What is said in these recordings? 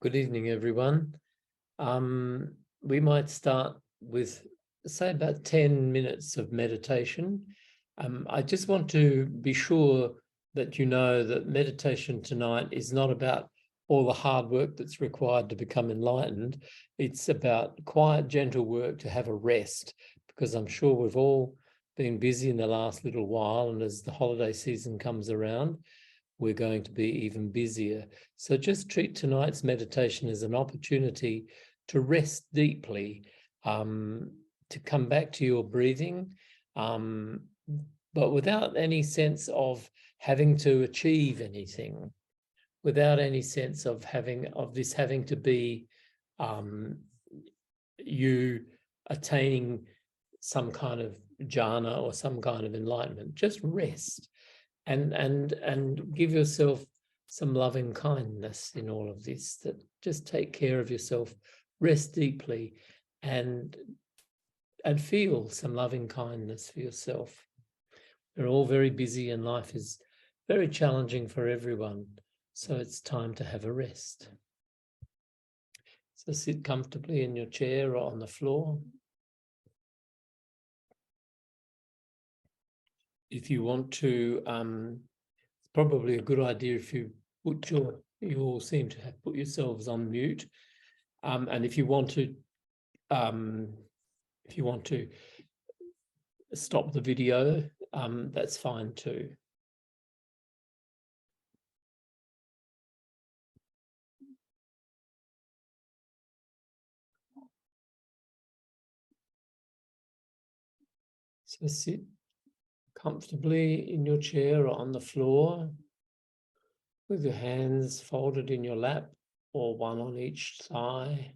Good evening, everyone. We might start with, say, about 10 minutes of meditation. I just want to be sure that you know that meditation tonight is not about all the hard work that's required to become enlightened. It's about quiet, gentle work to have a rest, because I'm sure we've all been busy in the last little while, and as the holiday season comes around, we're going to be even busier. So just treat tonight's meditation as an opportunity to rest deeply, to come back to your breathing, but without any sense of having to achieve anything, without any sense of having to be you attaining some kind of jhana or some kind of enlightenment. Just rest. And give yourself some loving kindness in all of this, that just take care of yourself, rest deeply, and feel some loving kindness for yourself. We're all very busy and life is very challenging for everyone, so it's time to have a rest. So sit comfortably in your chair or on the floor. If you want to, it's probably a good idea if you all seem to have put yourselves on mute. And if you want to stop the video, that's fine too. So sit comfortably in your chair or on the floor with your hands folded in your lap or one on each thigh.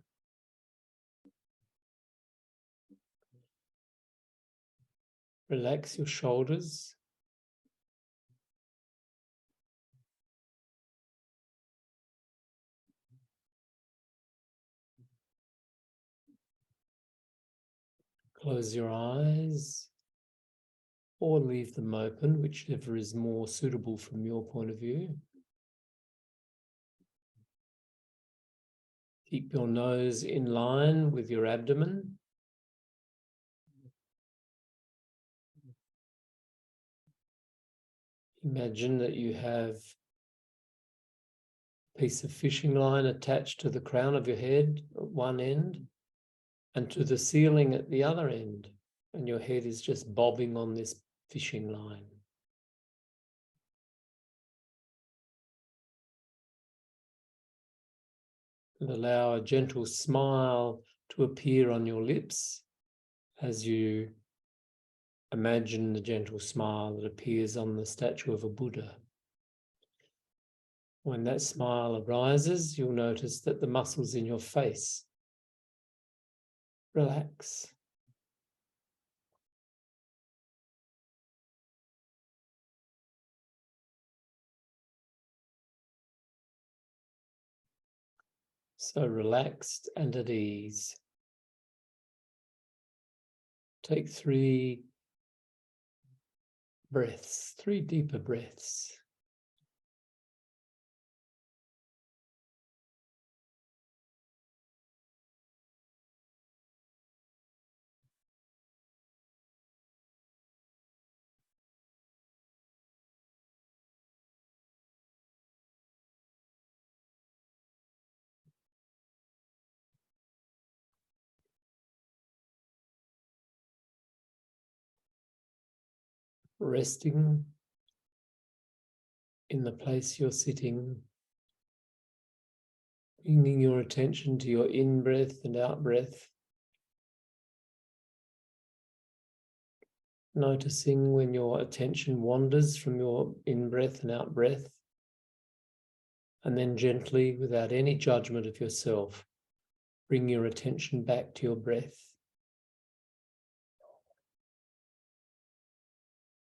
Relax your shoulders. Close your eyes or leave them open, whichever is more suitable from your point of view. Keep your nose in line with your abdomen. Imagine that you have a piece of fishing line attached to the crown of your head at one end and to the ceiling at the other end, and your head is just bobbing on this fishing line. And allow a gentle smile to appear on your lips as you imagine the gentle smile that appears on the statue of a Buddha. When that smile arises, you'll notice that the muscles in your face relax. So relaxed and at ease. Take 3 breaths, 3 deeper breaths. Resting in the place you're sitting, bringing your attention to your in-breath and out-breath. Noticing when your attention wanders from your in-breath and out-breath, and then gently, without any judgment of yourself, bring your attention back to your breath.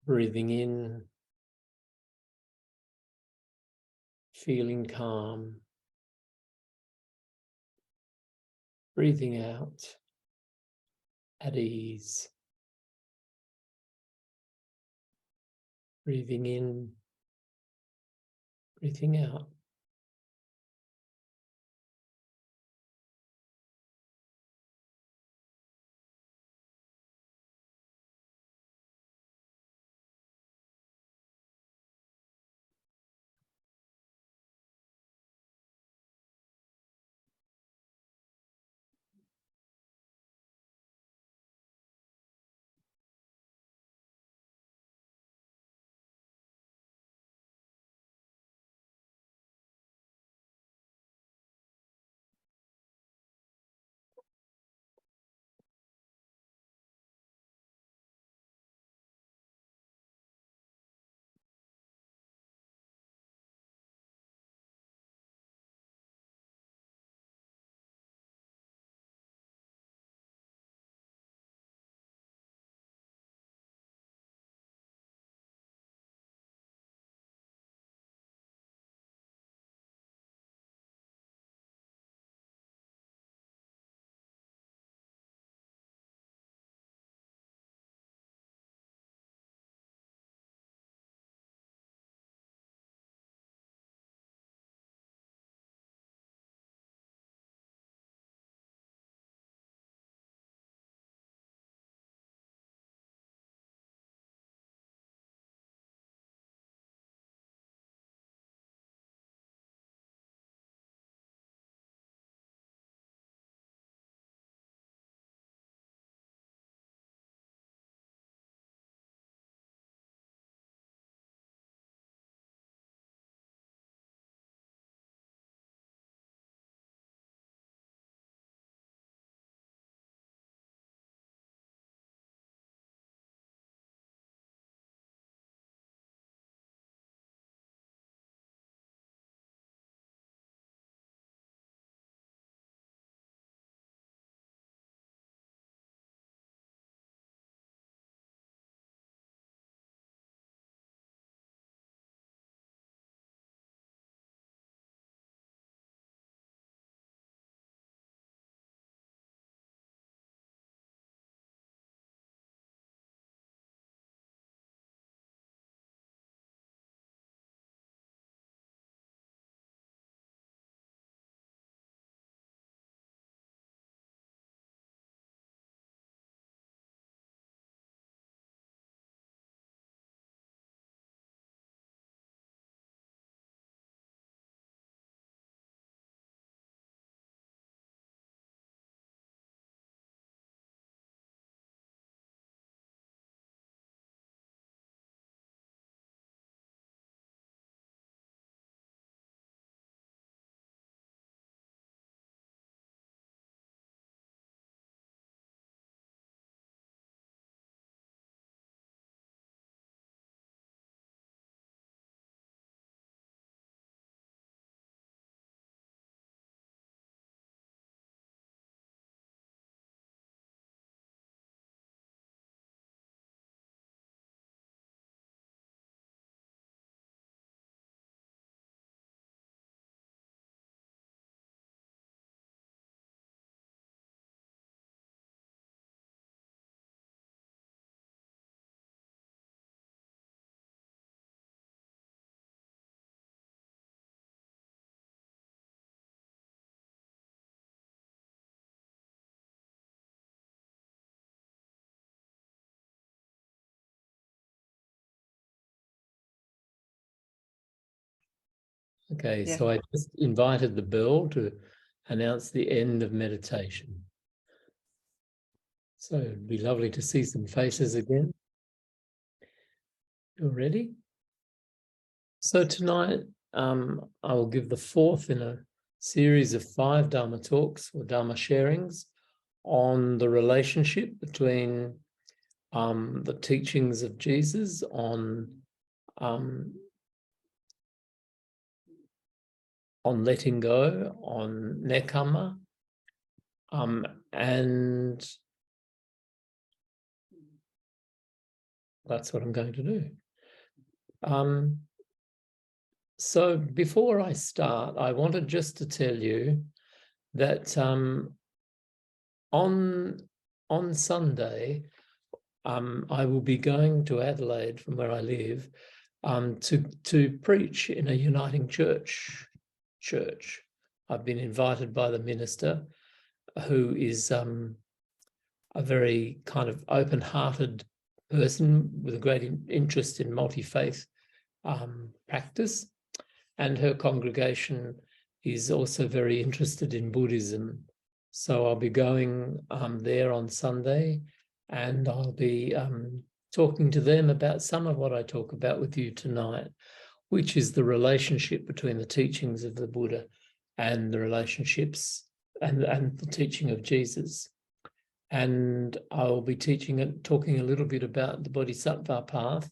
Breathing in, feeling calm. Breathing out, at ease. Breathing in, breathing out. Okay, Yeah. so I just invited the bell to announce the end of meditation. So it'd be lovely to see some faces again. You ready? So tonight, I will give the fourth in a series of 5 Dhamma talks or Dhamma sharings on the relationship between the teachings of Jesus on letting go, on nekama, and that's what I'm going to do. So before I start, I wanted just to tell you that on Sunday, I will be going to Adelaide from where I live to preach in a uniting church. I've been invited by the minister, who is a very kind of open-hearted person with a great interest in multi-faith practice, and her congregation is also very interested in Buddhism. So I'll be going there on Sunday, and I'll be talking to them about some of what I talk about with you tonight, which is the relationship between the teachings of the Buddha and the relationships and the teaching of Jesus. And I'll be talking a little bit about the Bodhisattva path,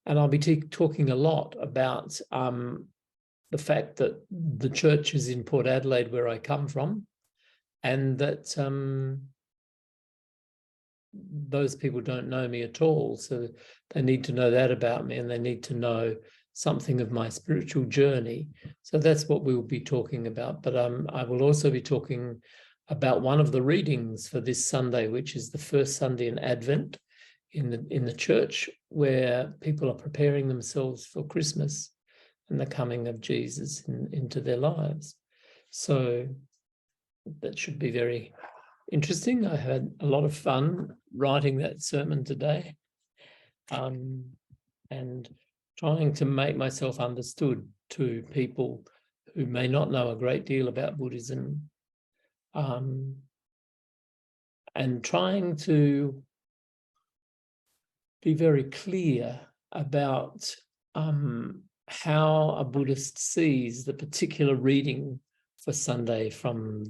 and I'll be talking a lot about the fact that the church is in Port Adelaide, where I come from, and that those people don't know me at all. So they need to know that about me, and they need to know something of my spiritual journey. So that's what we'll be talking about. But I will also be talking about one of the readings for this Sunday, which is the first Sunday in Advent in the church, where people are preparing themselves for Christmas and the coming of Jesus into their lives. So that should be very interesting. I had a lot of fun writing that sermon today, and trying to make myself understood to people who may not know a great deal about Buddhism, and trying to be very clear about how a Buddhist sees the particular reading for Sunday from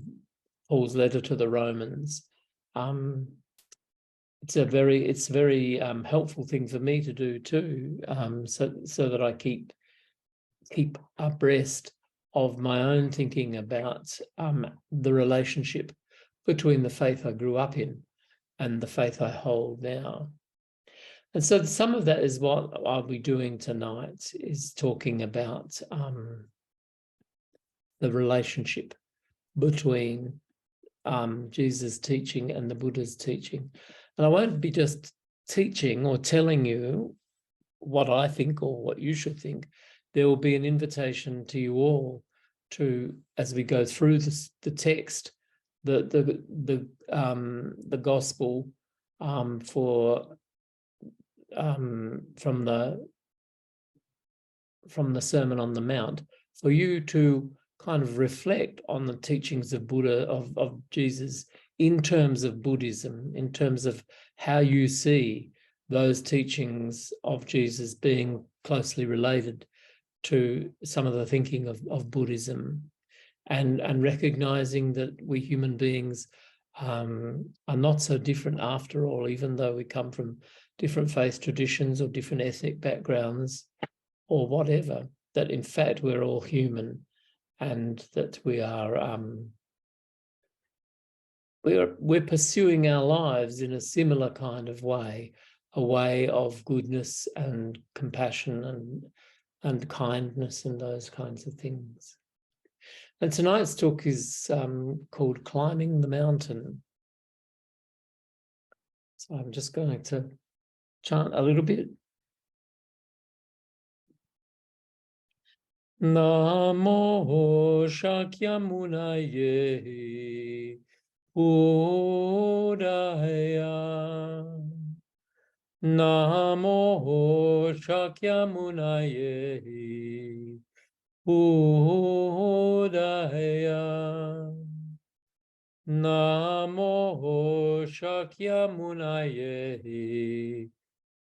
Paul's letter to the Romans. It's a very helpful thing for me to do too, so that I keep abreast of my own thinking about the relationship between the faith I grew up in and the faith I hold now. And so some of that is what I'll be doing tonight, is talking about the relationship between Jesus' teaching and the Buddha's teaching. And I won't be just teaching or telling you what I think or what you should think. There will be an invitation to you all to, as we go through the text, the gospel from the Sermon on the Mount, for you to kind of reflect on the teachings of Buddha, of Jesus, in terms of Buddhism, in terms of how you see those teachings of Jesus being closely related to some of the thinking of Buddhism, and recognizing that we human beings are not so different after all, even though we come from different faith traditions or different ethnic backgrounds or whatever, that in fact we're all human, and that we're pursuing our lives in a similar kind of way, a way of goodness and compassion and kindness and those kinds of things. And tonight's talk is called Climbing the Mountain. So I'm just going to chant a little bit. Namo Shakyamunaye Buddhaya. Namo Shakyamunaye Buddhaya. Namo Shakyamunaye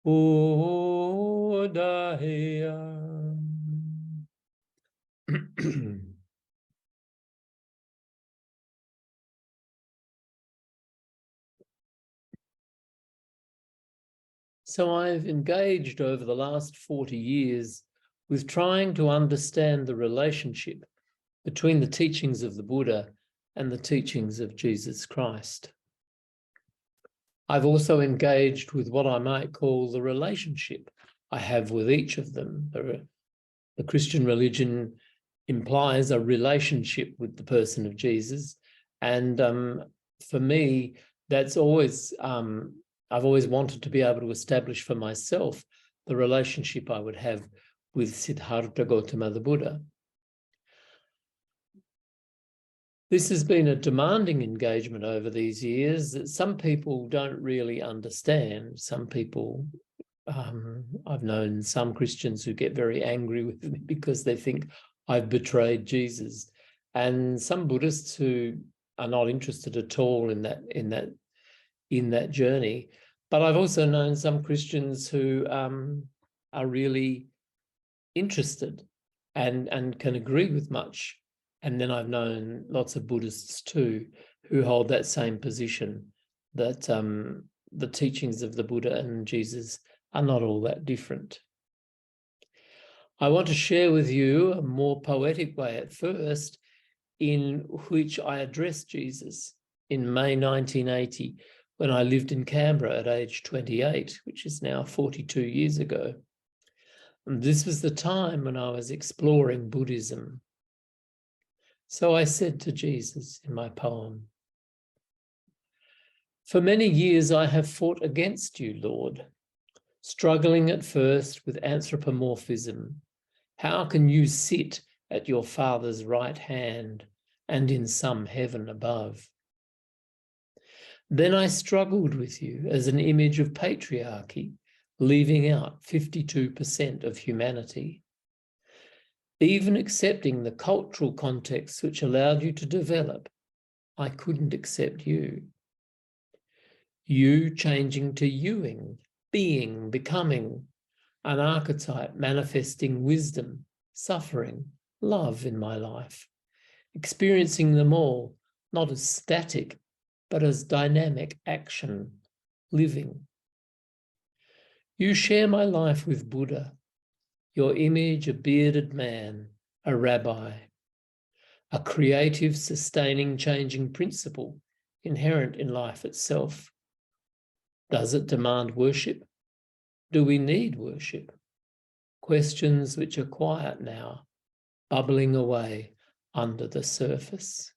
Buddhaya. So I've engaged over the last 40 years with trying to understand the relationship between the teachings of the Buddha and the teachings of Jesus Christ. I've also engaged with what I might call the relationship I have with each of them. The Christian religion implies a relationship with the person of Jesus. And for me, that's always, I've always wanted to be able to establish for myself the relationship I would have with Siddhartha Gautama the Buddha. This has been a demanding engagement over these years that some people don't really understand. Some people, I've known some Christians who get very angry with me because they think I've betrayed Jesus, and some Buddhists who are not interested at all in that journey. But I've also known some Christians who are really interested and can agree with much. And then I've known lots of Buddhists too who hold that same position, that the teachings of the Buddha and Jesus are not all that different. I want to share with you a more poetic way at first in which I addressed Jesus in May 1980 when I lived in Canberra at age 28, which is now 42 years ago. And this was the time when I was exploring Buddhism. So I said to Jesus in my poem, "For many years I have fought against you, Lord, struggling at first with anthropomorphism. How can you sit at your Father's right hand and in some heaven above? Then I struggled with you as an image of patriarchy, leaving out 52% of humanity. Even accepting the cultural context which allowed you to develop, I couldn't accept you. You changing to youing, being, becoming, an archetype manifesting wisdom, suffering, love in my life, experiencing them all, not as static, but as dynamic action, living. You share my life with Buddha, your image a bearded man, a rabbi, a creative, sustaining, changing principle inherent in life itself. Does it demand worship? Do we need worship? Questions which are quiet now, bubbling away under the surface."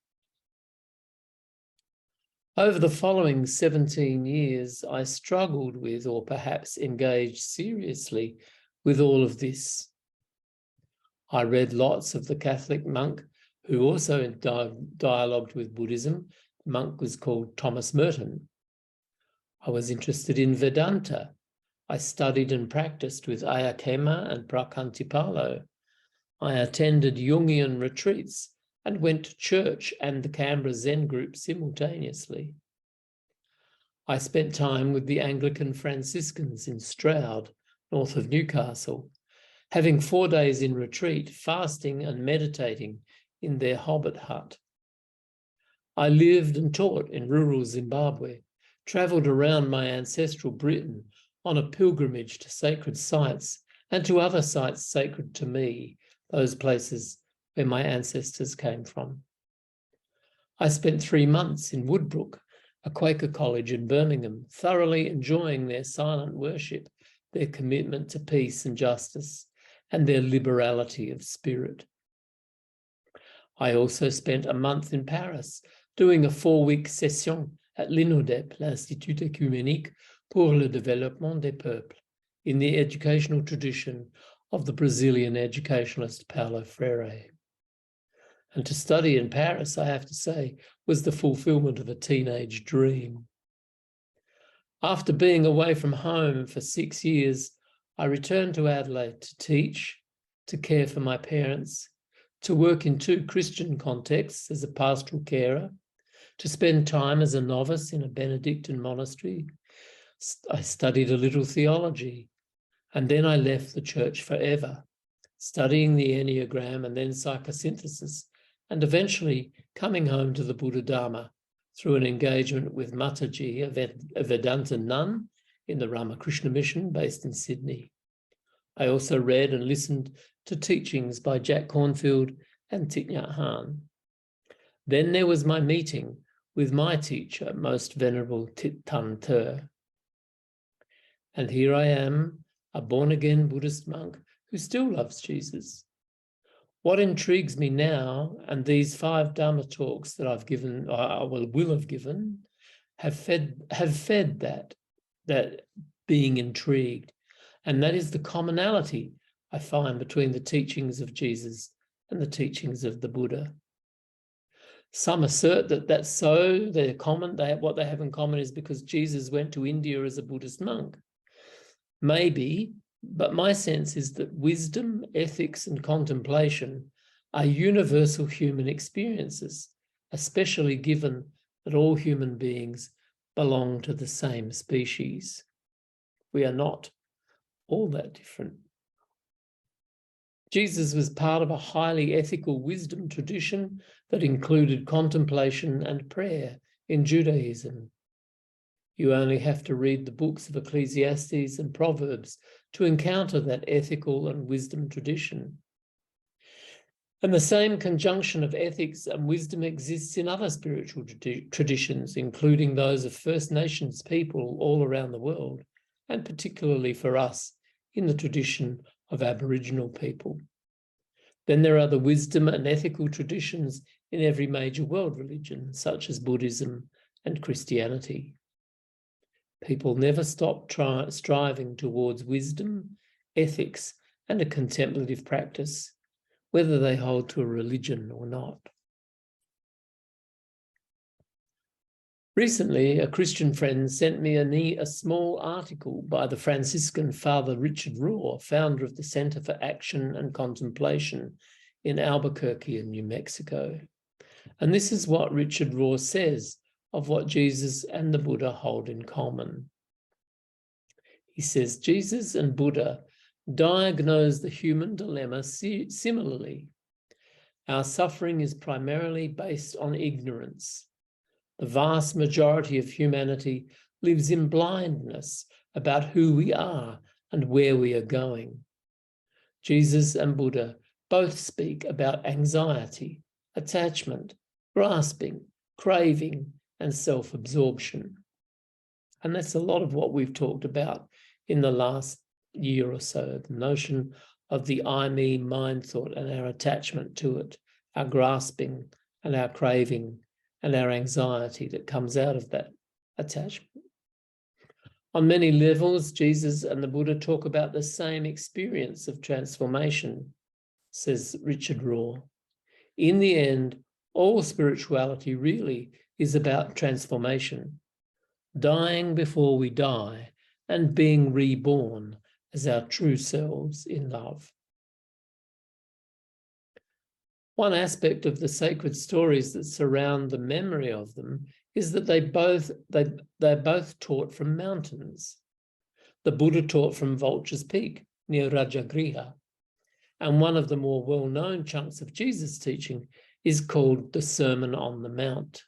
Over the following 17 years, I struggled with, or perhaps engaged seriously with, all of this. I read lots of the Catholic monk who also dialogued with Buddhism. The monk was called Thomas Merton. I was interested in Vedanta. I studied and practiced with Ayakema and Prakantipalo. I attended Jungian retreats and went to church and the Canberra Zen group simultaneously. I spent time with the Anglican Franciscans in Stroud, north of Newcastle, having 4 days in retreat, fasting and meditating in their hobbit hut. I lived and taught in rural Zimbabwe, travelled around my ancestral Britain on a pilgrimage to sacred sites and to other sites sacred to me, those places where my ancestors came from. I spent 3 months in Woodbrook, a Quaker college in Birmingham, thoroughly enjoying their silent worship, their commitment to peace and justice, and their liberality of spirit. I also spent a month in Paris, doing a 4-week session at l'INODEP, l'Institut Écuménique pour le Développement des Peuples, in the educational tradition of the Brazilian educationalist Paulo Freire. And to study in Paris, I have to say, was the fulfillment of a teenage dream. After being away from home for 6 years, I returned to Adelaide to teach, to care for my parents, to work in 2 Christian contexts as a pastoral carer, to spend time as a novice in a Benedictine monastery. I studied a little theology, and then I left the church forever, studying the Enneagram and then psychosynthesis, and eventually coming home to the Buddha Dharma through an engagement with Mataji, a Vedanta nun in the Ramakrishna Mission based in Sydney. I also read and listened to teachings by Jack Cornfield and Thich Nhat Hanh. Then there was my meeting with my teacher, Most Venerable Thich Tan Thur. And here I am, a born-again Buddhist monk who still loves Jesus. What intrigues me now, and these 5 Dhamma talks that I've given, will have given, have fed that being intrigued. And that is the commonality I find between the teachings of Jesus and the teachings of the Buddha. Some assert that that's so, they're common, what they have in common is because Jesus went to India as a Buddhist monk. Maybe, but my sense is that wisdom, ethics, and contemplation are universal human experiences, especially given that all human beings belong to the same species. We are not all that different. Jesus was part of a highly ethical wisdom tradition that included contemplation and prayer in Judaism. You only have to read the books of Ecclesiastes and Proverbs to encounter that ethical and wisdom tradition. And the same conjunction of ethics and wisdom exists in other spiritual traditions, including those of First Nations people all around the world, and particularly for us in the tradition of Aboriginal people. Then there are the wisdom and ethical traditions in every major world religion, such as Buddhism and Christianity. People never stop striving towards wisdom, ethics, and a contemplative practice, whether they hold to a religion or not. Recently, a Christian friend sent me a small article by the Franciscan Father Richard Rohr, founder of the Center for Action and Contemplation in Albuquerque in New Mexico. And this is what Richard Rohr says of what Jesus and the Buddha hold in common. He says, Jesus and Buddha diagnose the human dilemma similarly. Our suffering is primarily based on ignorance. The vast majority of humanity lives in blindness about who we are and where we are going. Jesus and Buddha both speak about anxiety, attachment, grasping, craving, and self-absorption. And that's a lot of what we've talked about in the last year or so, the notion of the I, me mind thought and our attachment to it, our grasping and our craving and our anxiety that comes out of that attachment. On many levels, Jesus and the Buddha talk about the same experience of transformation, says Richard Rohr. In the end, all spirituality really is about transformation, dying before we die and being reborn as our true selves in love. One aspect of the sacred stories that surround the memory of them is that they're both taught from mountains. The Buddha taught from Vulture's Peak near Rajagriha, and one of the more well-known chunks of Jesus' teaching is called the Sermon on the Mount.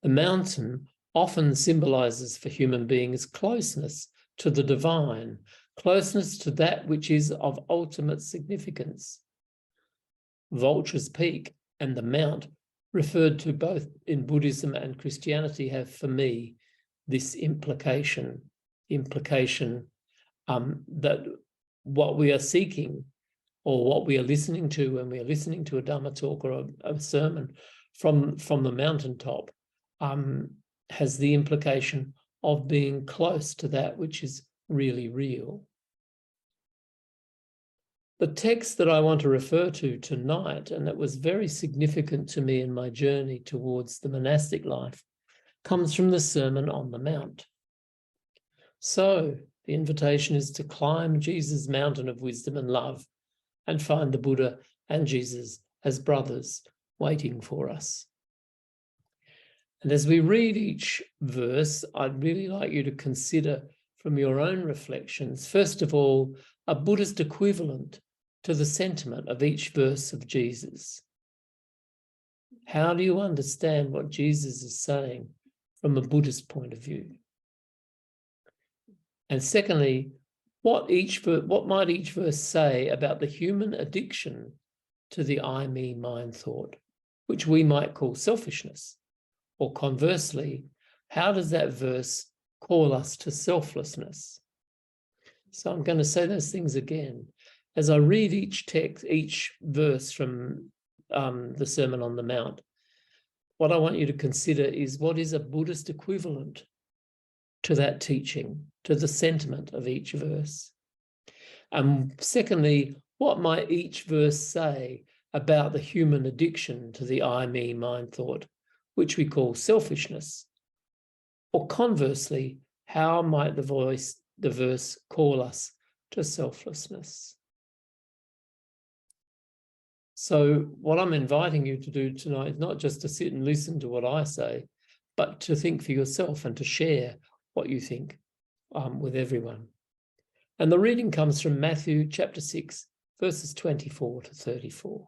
The mountain often symbolizes for human beings closeness to the divine, closeness to that which is of ultimate significance. Vulture's Peak and the Mount, referred to both in Buddhism and Christianity, have for me this implication that what we are seeking or what we are listening to when we are listening to a Dhamma talk or a sermon from the mountaintop has the implication of being close to that which is really real. The text that I want to refer to tonight, and that was very significant to me in my journey towards the monastic life, comes from the Sermon on the Mount. So the invitation is to climb Jesus' mountain of wisdom and love and find the Buddha and Jesus as brothers waiting for us. And as we read each verse, I'd really like you to consider from your own reflections, first of all, a Buddhist equivalent to the sentiment of each verse of Jesus. How do you understand what Jesus is saying from a Buddhist point of view? And secondly, what might each verse say about the human addiction to the I, me, mine thought, which we might call selfishness? Or conversely, how does that verse call us to selflessness? So I'm going to say those things again. As I read each verse from the Sermon on the Mount, what I want you to consider is what is a Buddhist equivalent to that teaching, to the sentiment of each verse. And secondly, what might each verse say about the human addiction to the I, me, mine thought, which we call selfishness? Or conversely, how might the verse call us to selflessness? So what I'm inviting you to do tonight is not just to sit and listen to what I say, but to think for yourself and to share what you think with everyone. And the reading comes from Matthew chapter 6, verses 24 to 34.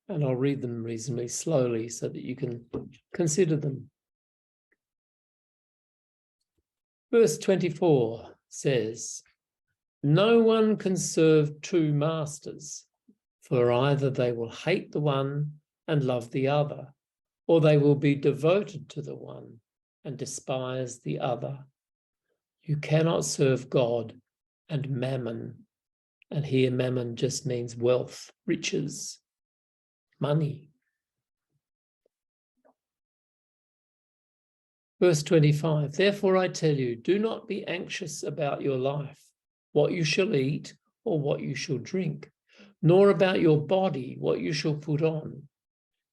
And I'll read them reasonably slowly so that you can consider them. Verse 24 says, "No one can serve two masters, for either they will hate the one and love the other, or they will be devoted to the one and despise the other. You cannot serve God and mammon." And here mammon just means wealth, riches, money. Verse 25, "Therefore I tell you, do not be anxious about your life, what you shall eat or what you shall drink, nor about your body, what you shall put on.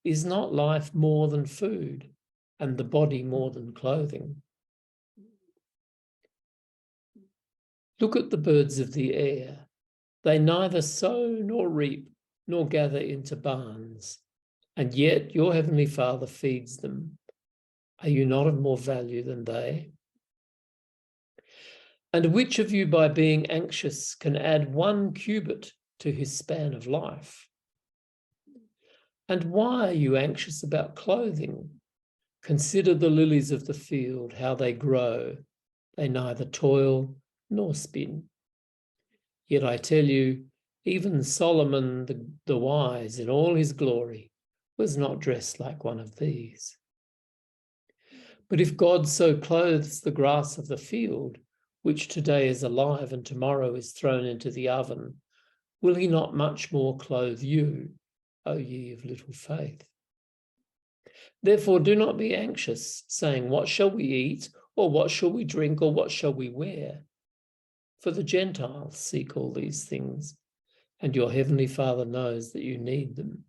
Is not life more than food, and the body more than clothing? Look at the birds of the air. They neither sow nor reap nor gather into barns, and yet your heavenly Father feeds them. Are you not of more value than they? And which of you, by being anxious, can add 1 cubit to his span of life? And why are you anxious about clothing? Consider the lilies of the field, how they grow. They neither toil nor spin. Yet I tell you, even Solomon the wise in all his glory was not dressed like one of these. But if God so clothes the grass of the field, which today is alive and tomorrow is thrown into the oven, will he not much more clothe you, O ye of little faith? Therefore do not be anxious, saying, what shall we eat, or what shall we drink, or what shall we wear? For the Gentiles seek all these things, and your heavenly Father knows that you need them.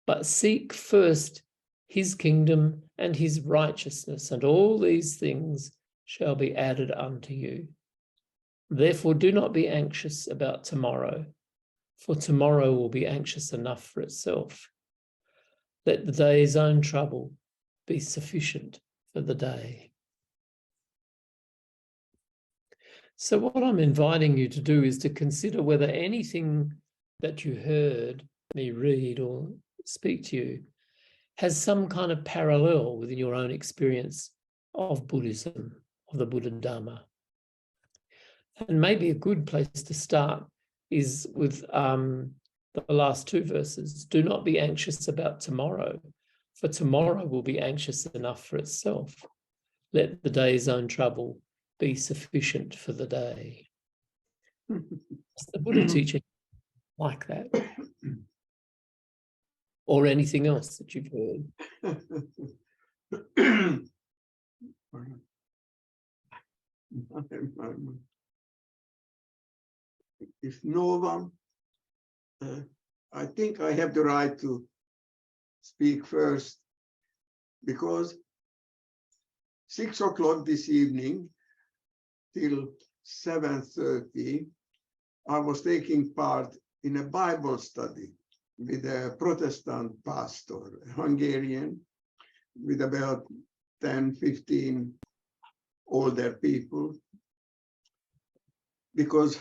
But seek first his kingdom and his righteousness, and all these things shall be added unto you. Therefore do not be anxious about tomorrow, for tomorrow will be anxious enough for itself. Let the day's own trouble be sufficient for the day." So what I'm inviting you to do is to consider whether anything that you heard me read or speak to you has some kind of parallel within your own experience of Buddhism, of the Buddha Dhamma. And maybe a good place to start is with the last 2 verses. Do not be anxious about tomorrow, for tomorrow will be anxious enough for itself. Let the day's own trouble be sufficient for the day. It's the Buddha teaching like that. Or anything else that you've heard. If no one, I think I have the right to speak first, because 6 o'clock this evening till 7:30, I was taking part in a Bible study with a Protestant pastor, Hungarian, with about 10, 15 older people, because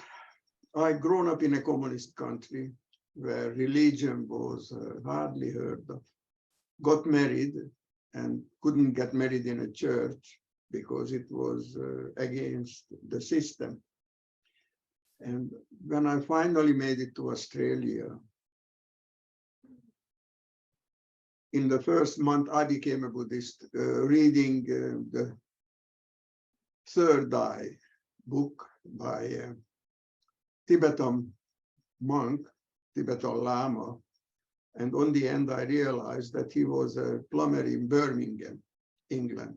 I'd grown up in a communist country where religion was hardly heard of. Got married and couldn't get married in a church because it was against the system. And when I finally made it to Australia, in the first month, I became a Buddhist, reading the Third Eye book by a Tibetan monk, Tibetan Lama. And on the end, I realized that he was a plumber in Birmingham, England.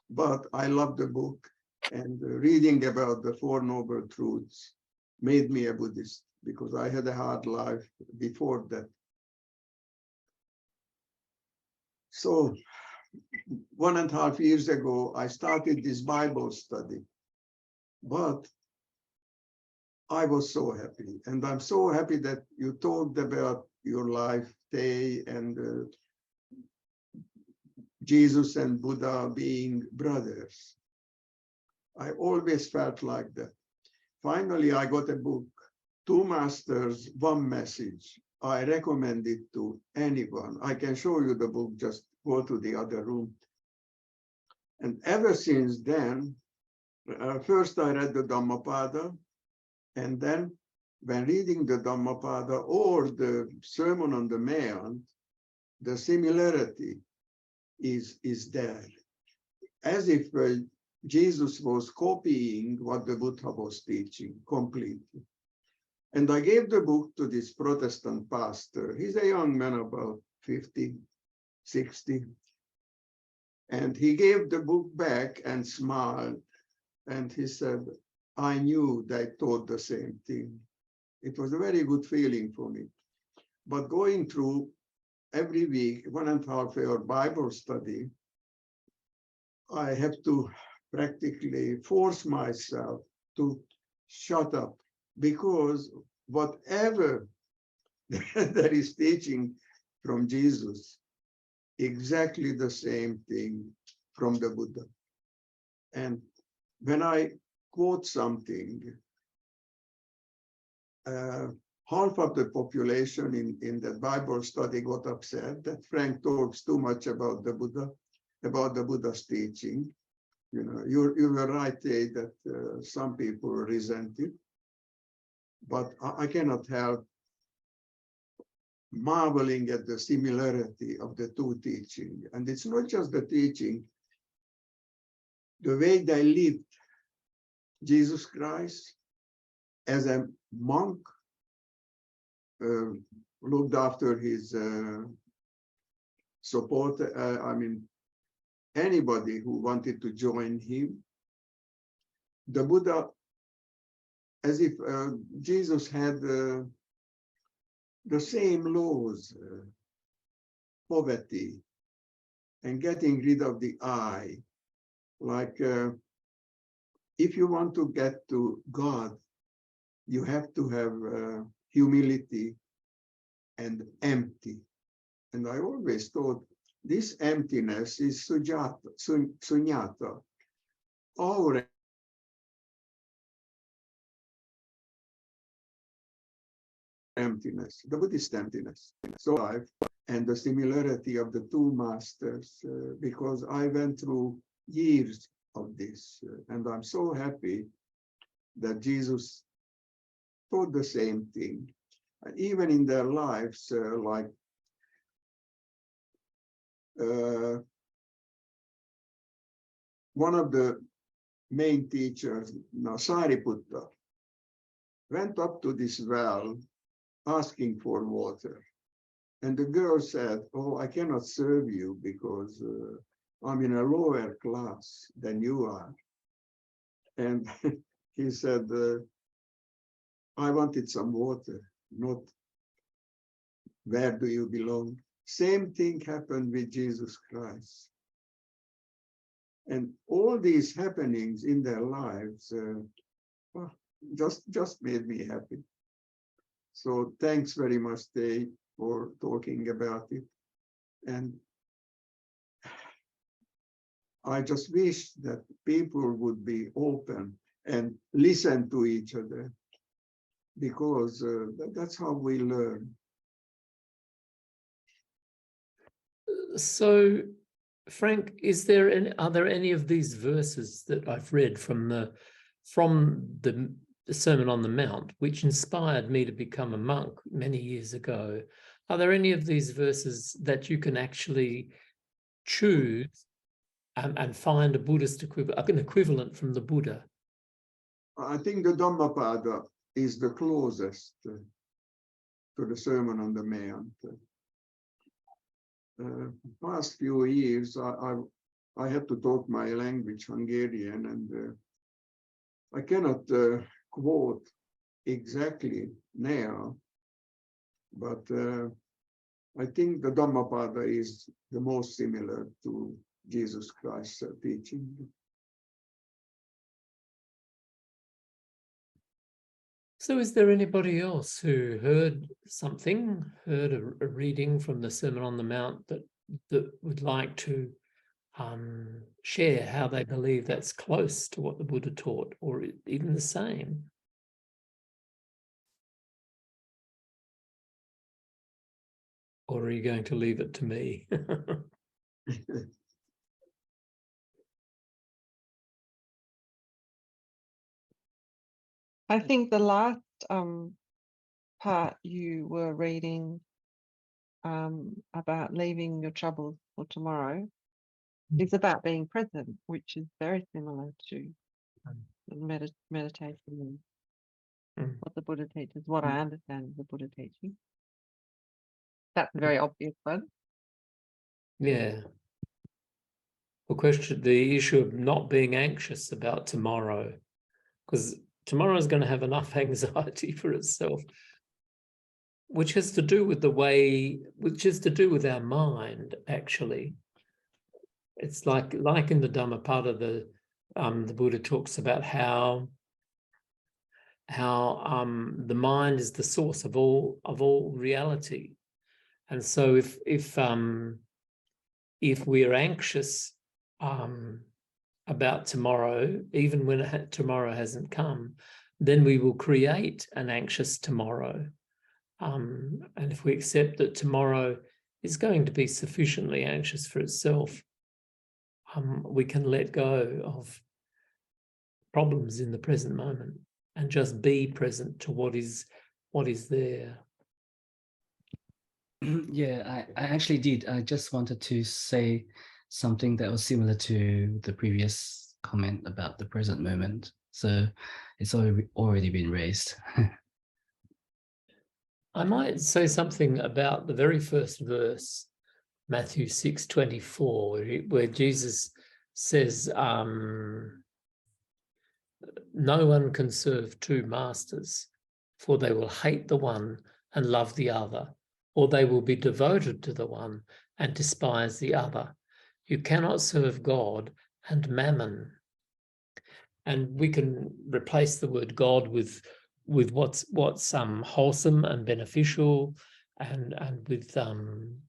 But I loved the book, and reading about the Four Noble Truths made me a Buddhist, because I had a hard life before that. So 1.5 years ago, I started this Bible study, but I was so happy. And I'm so happy that you talked about your life, Thay, and Jesus and Buddha being brothers. I always felt like that. Finally, I got a book, Two Masters, One Message. I recommend it to anyone. I can show you the book, just go to the other room. And ever since then, first I read the Dhammapada, and then when reading the Dhammapada or the Sermon on the Mount, the similarity is there. As if Jesus was copying what the Buddha was teaching completely. And I gave the book to this Protestant pastor. He's a young man, about 50, 60. And he gave the book back and smiled. And he said, I knew they taught the same thing. It was a very good feeling for me. But going through every week, 1.5 hour Bible study, I have to practically force myself to shut up, because whatever there is teaching from Jesus, exactly the same thing from the Buddha. And when I quote something, half of the population in the Bible study got upset that Frank talks too much about the Buddha, about the Buddha's teaching. You know, you were right, Thay, that some people resent it, but I cannot help marveling at the similarity of the two teaching. And it's not just the teaching, the way they lived. Jesus Christ, as a monk, looked after his support, anybody who wanted to join him. The Buddha, as if Jesus had the same laws, poverty, and getting rid of the I. Like, if you want to get to God, you have to have humility and empty. And I always thought this emptiness is sunyata, our emptiness, the Buddhist emptiness. So life and the similarity of the two masters, because I went through years of this, and I'm so happy that Jesus taught the same thing. Even in their lives, like one of the main teachers, Sariputta, went up to this well asking for water. And the girl said, oh, I cannot serve you because I'm in a lower class than you are. And he said, I wanted some water, not where do you belong. Same thing happened with Jesus Christ. And all these happenings in their lives, just made me happy. So thanks very much, Thay, for talking about it. And I just wish that people would be open and listen to each other, because that's how we learn. So, Frank, are there any of these verses that I've read from the Sermon on the Mount, which inspired me to become a monk many years ago? Are there any of these verses that you can actually choose and find a Buddhist an equivalent from the Buddha? I think the Dhammapada is the closest to the Sermon on the Mount. Past few years, I had to talk my language, Hungarian, and I cannot quote exactly now, but I think the Dhammapada is the most similar to Jesus Christ's teaching. So is there anybody else who heard a reading from the Sermon on the Mount that would like to share how they believe that's close to what the Buddha taught, or even the same? Or are you going to leave it to me? I think the last part you were reading about leaving your troubles for tomorrow is about being present, which is very similar to meditation and what the Buddha teaches, what I understand of the Buddha teaching. That's a very obvious one. Yeah. The issue of not being anxious about tomorrow, because tomorrow is going to have enough anxiety for itself, which has to do with our mind, actually. It's like in the Dhammapada, the Buddha talks about how the mind is the source of all reality. And so if we are anxious about tomorrow, even when tomorrow hasn't come, then we will create an anxious tomorrow. And if we accept that tomorrow is going to be sufficiently anxious for itself, we can let go of problems in the present moment and just be present to what is there. Yeah, I actually did. I just wanted to say something that was similar to the previous comment about the present moment. So it's already been raised. I might say something about the very first verse, Matthew 6:24, where Jesus says, no one can serve two masters, for they will hate the one and love the other, or they will be devoted to the one and despise the other. You cannot serve God and mammon. And we can replace the word God with what's wholesome and beneficial, and with and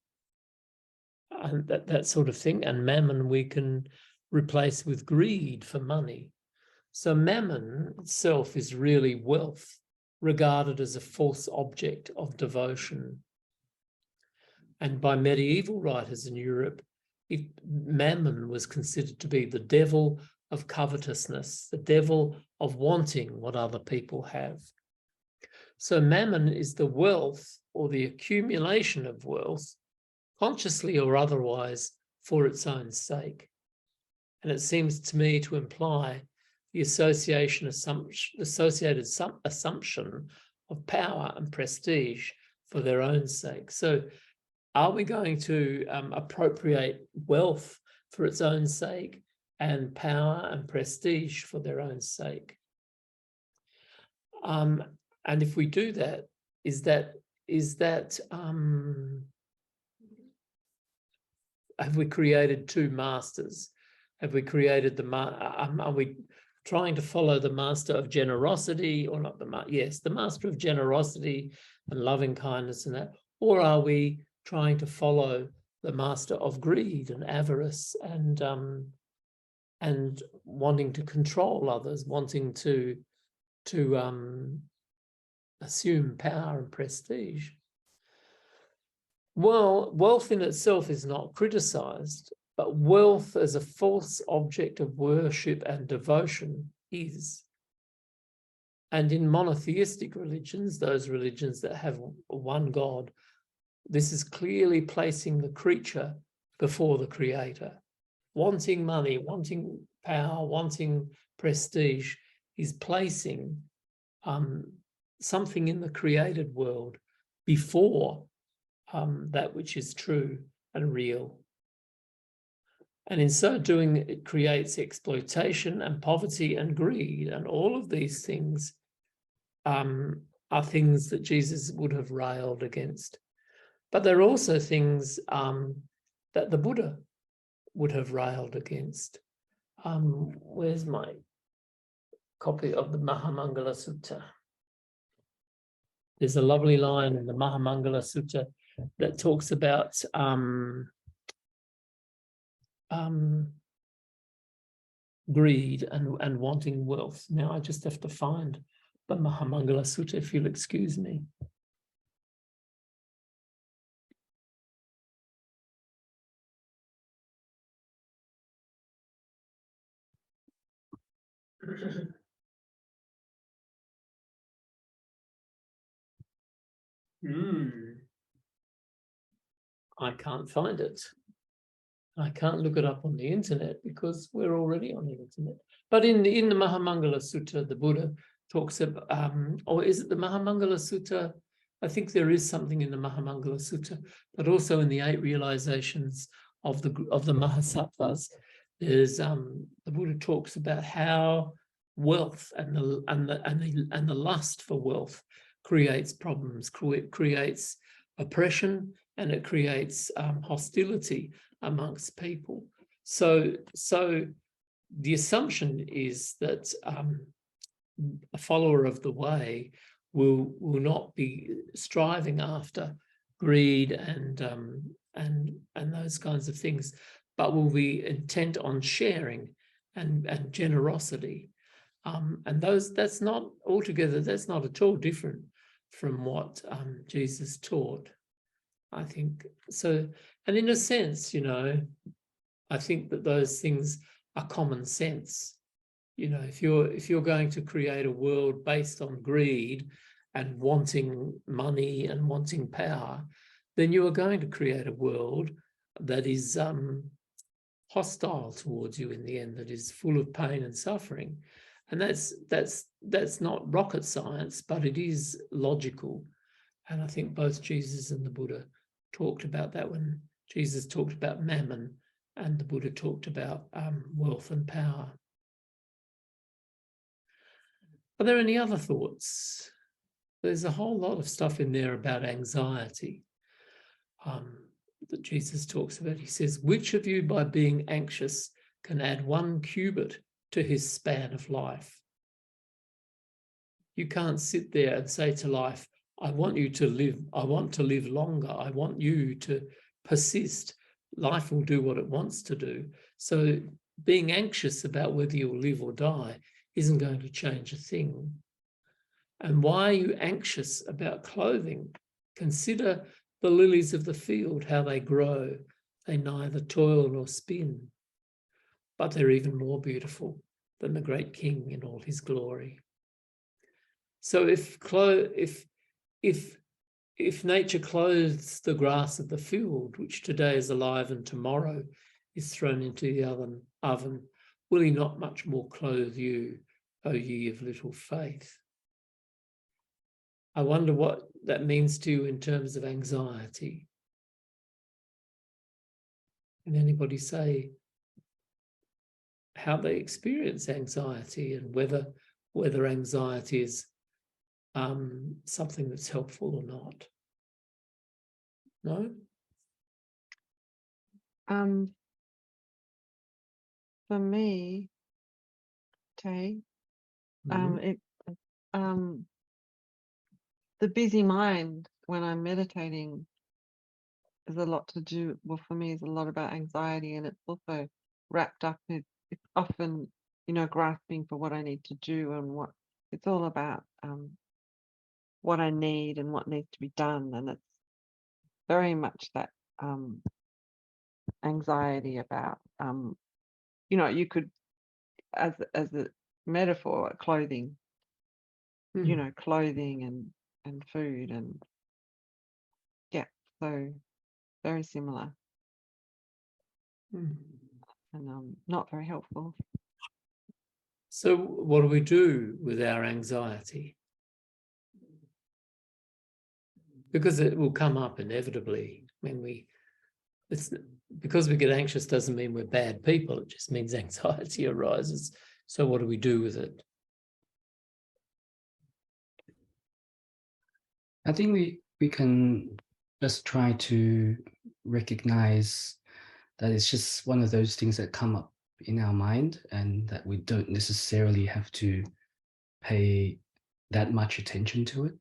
that sort of thing. And mammon we can replace with greed for money. So mammon itself is really wealth, regarded as a false object of devotion. And by medieval writers in Europe, mammon was considered to be the devil of covetousness, the devil of wanting what other people have. So mammon is the wealth or the accumulation of wealth, consciously or otherwise, for its own sake. And it seems to me to imply the associated assumption of power and prestige for their own sake. So are we going to appropriate wealth for its own sake and power and prestige for their own sake? And if we do that, have we created two masters? Have we created are we trying to follow the master of generosity, or not the master of generosity and loving kindness and that, or are we trying to follow the master of greed and avarice and wanting to control others, wanting to assume power and prestige? Well, wealth in itself is not criticized, but wealth as a false object of worship and devotion is. And in monotheistic religions, those religions that have one God, this is clearly placing the creature before the creator. Wanting money, wanting power, wanting prestige is placing something in the created world before that which is true and real. And in so doing, it creates exploitation and poverty and greed. And all of these things are things that Jesus would have railed against. But they're also things that the Buddha would have railed against. Where's my copy of the Mahamangala Sutta? There's a lovely line in the Mahamangala Sutta that talks about greed and wanting wealth. Now I just have to find the Mahamangala Sutta, if you'll excuse me. I can't find it. I can't look it up on the internet because we're already on the internet. But in the Mahamangala Sutta, the Buddha talks about, or is it the Mahamangala Sutta? I think there is something in the Mahamangala Sutta, but also in the 8 realizations of the Mahasattvas, there's the Buddha talks about how wealth and the lust for wealth creates problems, creates oppression, and it creates hostility amongst people. So the assumption is that a follower of the way will not be striving after greed and those kinds of things, but will be intent on sharing and generosity. And that's not at all different from what Jesus taught, I think. So, and in a sense, I think that those things are common sense. If you're going to create a world based on greed and wanting money and wanting power, then you are going to create a world that is hostile towards you in the end, that is full of pain and suffering. And that's not rocket science, but it is logical. And I think both Jesus and the Buddha talked about that when Jesus talked about mammon and the Buddha talked about wealth and power. Are there any other thoughts? There's a whole lot of stuff in there about anxiety that Jesus talks about. He says, which of you by being anxious can add 1 cubit to his span of life? You can't sit there and say to life, I want to live longer. I want you to persist. Life will do what it wants to do. So being anxious about whether you'll live or die isn't going to change a thing. And why are you anxious about clothing? Consider the lilies of the field, how they grow. They neither toil nor spin, but they're even more beautiful than the great king in all his glory. So if nature clothes the grass of the field, which today is alive and tomorrow is thrown into the oven, will he not much more clothe you, O ye of little faith? I wonder what that means to you in terms of anxiety. Can anybody say how they experience anxiety and whether anxiety is something that's helpful or not? No? For me, Tay. Mhm. The busy mind when I'm meditating is a lot to do, well, for me, is a lot about anxiety, and it's also wrapped up in, it's often, grasping for what I need to do, and what it's all about, what I need and what needs to be done. And it's very much that anxiety about, you could, as a metaphor, clothing, Mm. clothing and food, and yeah, so very similar, Mm. and not very helpful. So what do we do with our anxiety? Because it will come up inevitably when it's because we get anxious doesn't mean we're bad people. It just means anxiety arises. So what do we do with it? I think we can just try to recognize that it's just one of those things that come up in our mind, and that we don't necessarily have to pay that much attention to it.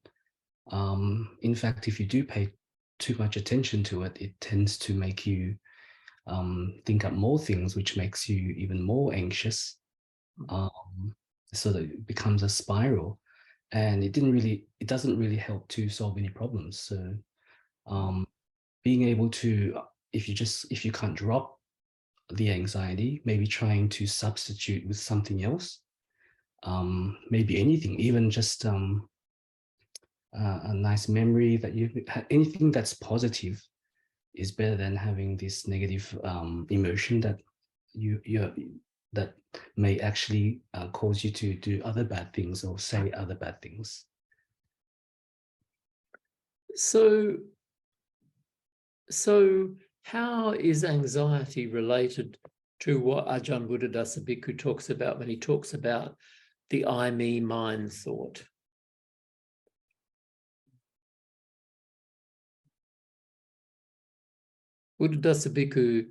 In fact, if you do pay too much attention to it, it tends to make you think up more things, which makes you even more anxious. So that it becomes a spiral, and it doesn't really help to solve any problems. So being able to, if you can't drop the anxiety, maybe trying to substitute with something else, maybe anything, even just a nice memory that you had, anything that's positive is better than having this negative emotion that you that may actually cause you to do other bad things or say other bad things. So how is anxiety related to what Ajahn Buddhadasa Bhikkhu talks about when he talks about the I, me, mine thought? Buddhadasa Bhikkhu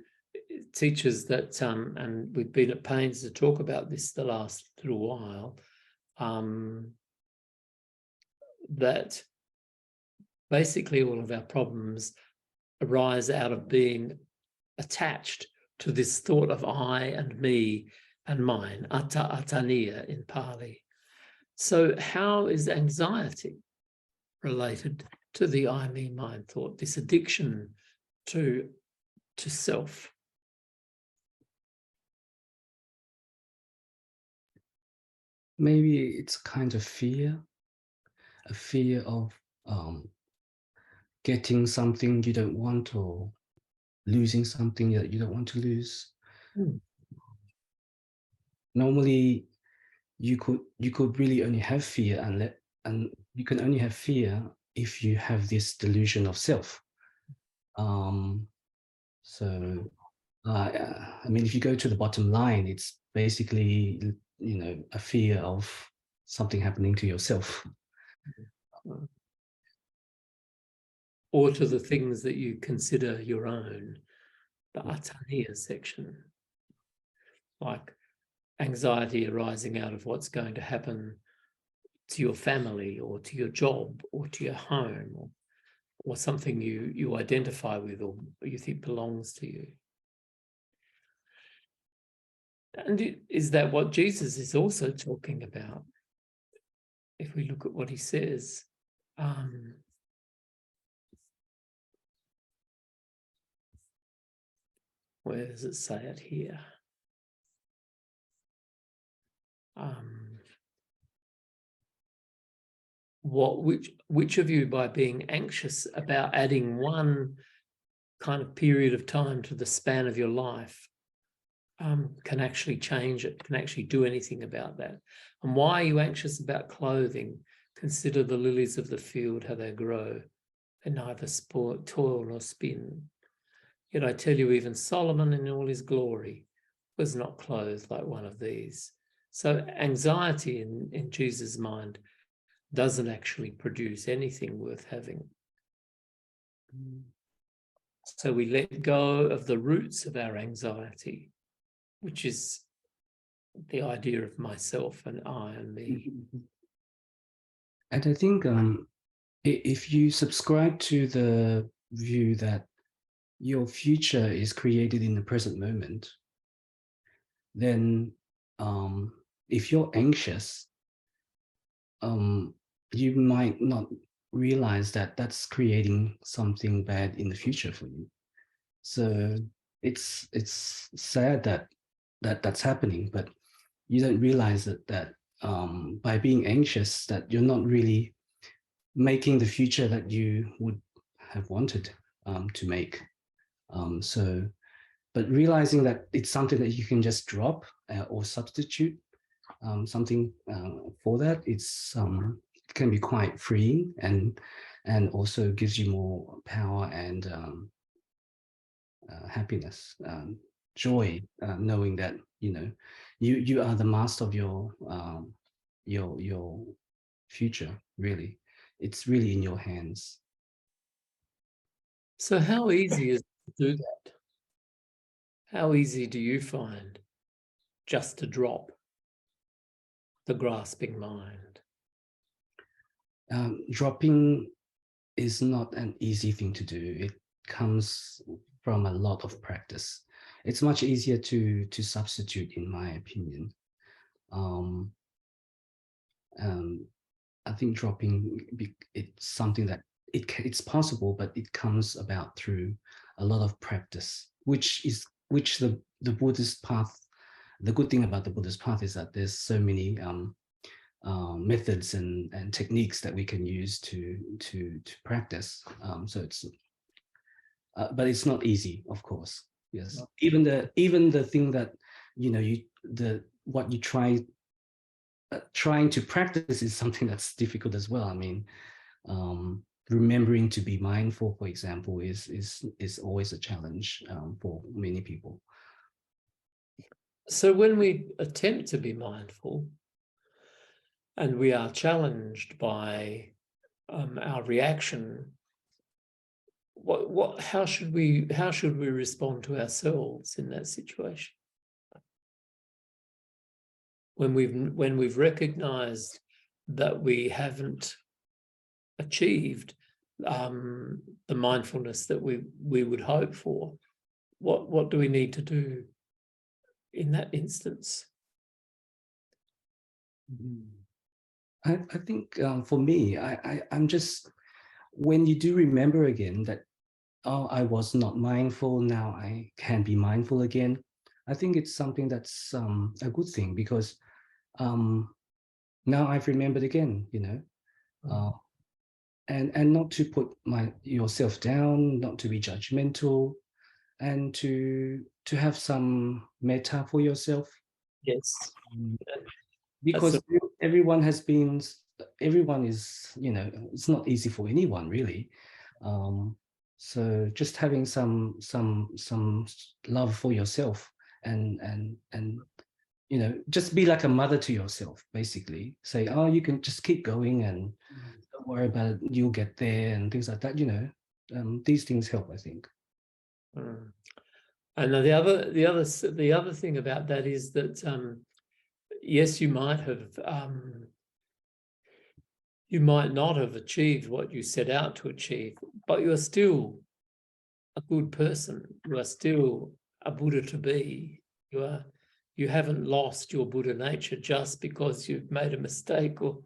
teaches that, and we've been at pains to talk about this the last little while, that basically all of our problems arise out of being attached to this thought of I and me and mine, atta attaniya in Pali. So how is anxiety related to the I, me, mine thought, this addiction to self? Maybe it's kind of a fear of getting something you don't want, or losing something that you don't want to lose. Normally, you could really only have fear, and you can only have fear if you have this delusion of self. So I mean, if you go to the bottom line, it's basically, a fear of something happening to yourself. Or to the things that you consider your own, the attaniya section, like anxiety arising out of what's going to happen to your family or to your job or to your home, or something you identify with or you think belongs to you. And is that what Jesus is also talking about? If we look at what he says, where does it say it here? Which of you, by being anxious about adding one kind of period of time to the span of your life, can actually change it, can actually do anything about that? And why are you anxious about clothing? Consider the lilies of the field, how they grow. They neither toil nor spin. Yet I tell you, even Solomon in all his glory was not clothed like one of these. So anxiety in Jesus' mind doesn't actually produce anything worth having. So we let go of the roots of our anxiety, which is the idea of myself and I and me. And I think if you subscribe to the view that your future is created in the present moment, then if you're anxious, you might not realize that that's creating something bad in the future for you. So it's sad that that's happening, but you don't realize that by being anxious, that you're not really making the future that you would have wanted to make. But realizing that it's something that you can just drop or substitute something for that, it can be quite freeing and also gives you more power and happiness, joy, knowing that you are the master of your future. Really, it's really in your hands. So how easy is it to do that? How easy do you find just to drop the grasping mind? Dropping is not an easy thing to do. It comes from a lot of practice. It's much easier to substitute, in my opinion. I think dropping, it's something that it's possible, but it comes about through a lot of practice, which the Buddhist path. The good thing about the Buddhist path is that there's so many methods and techniques that we can use to practice. So it's, but it's not easy, of course. Yes, no. Even the thing that what you trying to practice is something that's difficult as well. I mean, remembering to be mindful, for example, is always a challenge for many people. So when we attempt to be mindful and we are challenged by our reaction, how should we respond to ourselves in that situation? When we've recognized that we haven't achieved the mindfulness that we would hope for, what do we need to do in that instance? I think for me, I'm just, when you do remember again that, oh, I was not mindful, now I can be mindful again. I think it's something that's a good thing, because now I've remembered again, and not to put yourself down, not to be judgmental, and to have some metta for yourself. Yes, because everyone is, it's not easy for anyone really. So just having some love for yourself and just be like a mother to yourself, basically. Say, oh, you can just keep going and don't worry about it, you'll get there, and things like that. These things help, I think. And the other thing about that is that yes, you might not have achieved what you set out to achieve, but you're still a good person. You are still a Buddha to be. You haven't lost your Buddha nature just because you've made a mistake or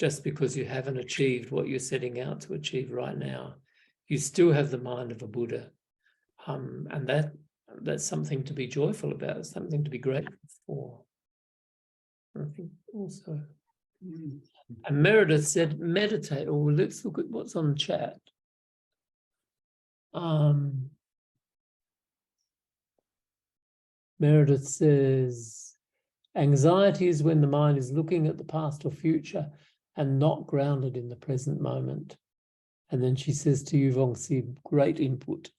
just because you haven't achieved what you're setting out to achieve right now. You still have the mind of a Buddha. And that's something to be joyful about, something to be grateful for. I think also. And Meredith said, meditate. Oh, let's look at what's on the chat. Meredith says, anxiety is when the mind is looking at the past or future and not grounded in the present moment. And then she says to you, Vongsi, great input.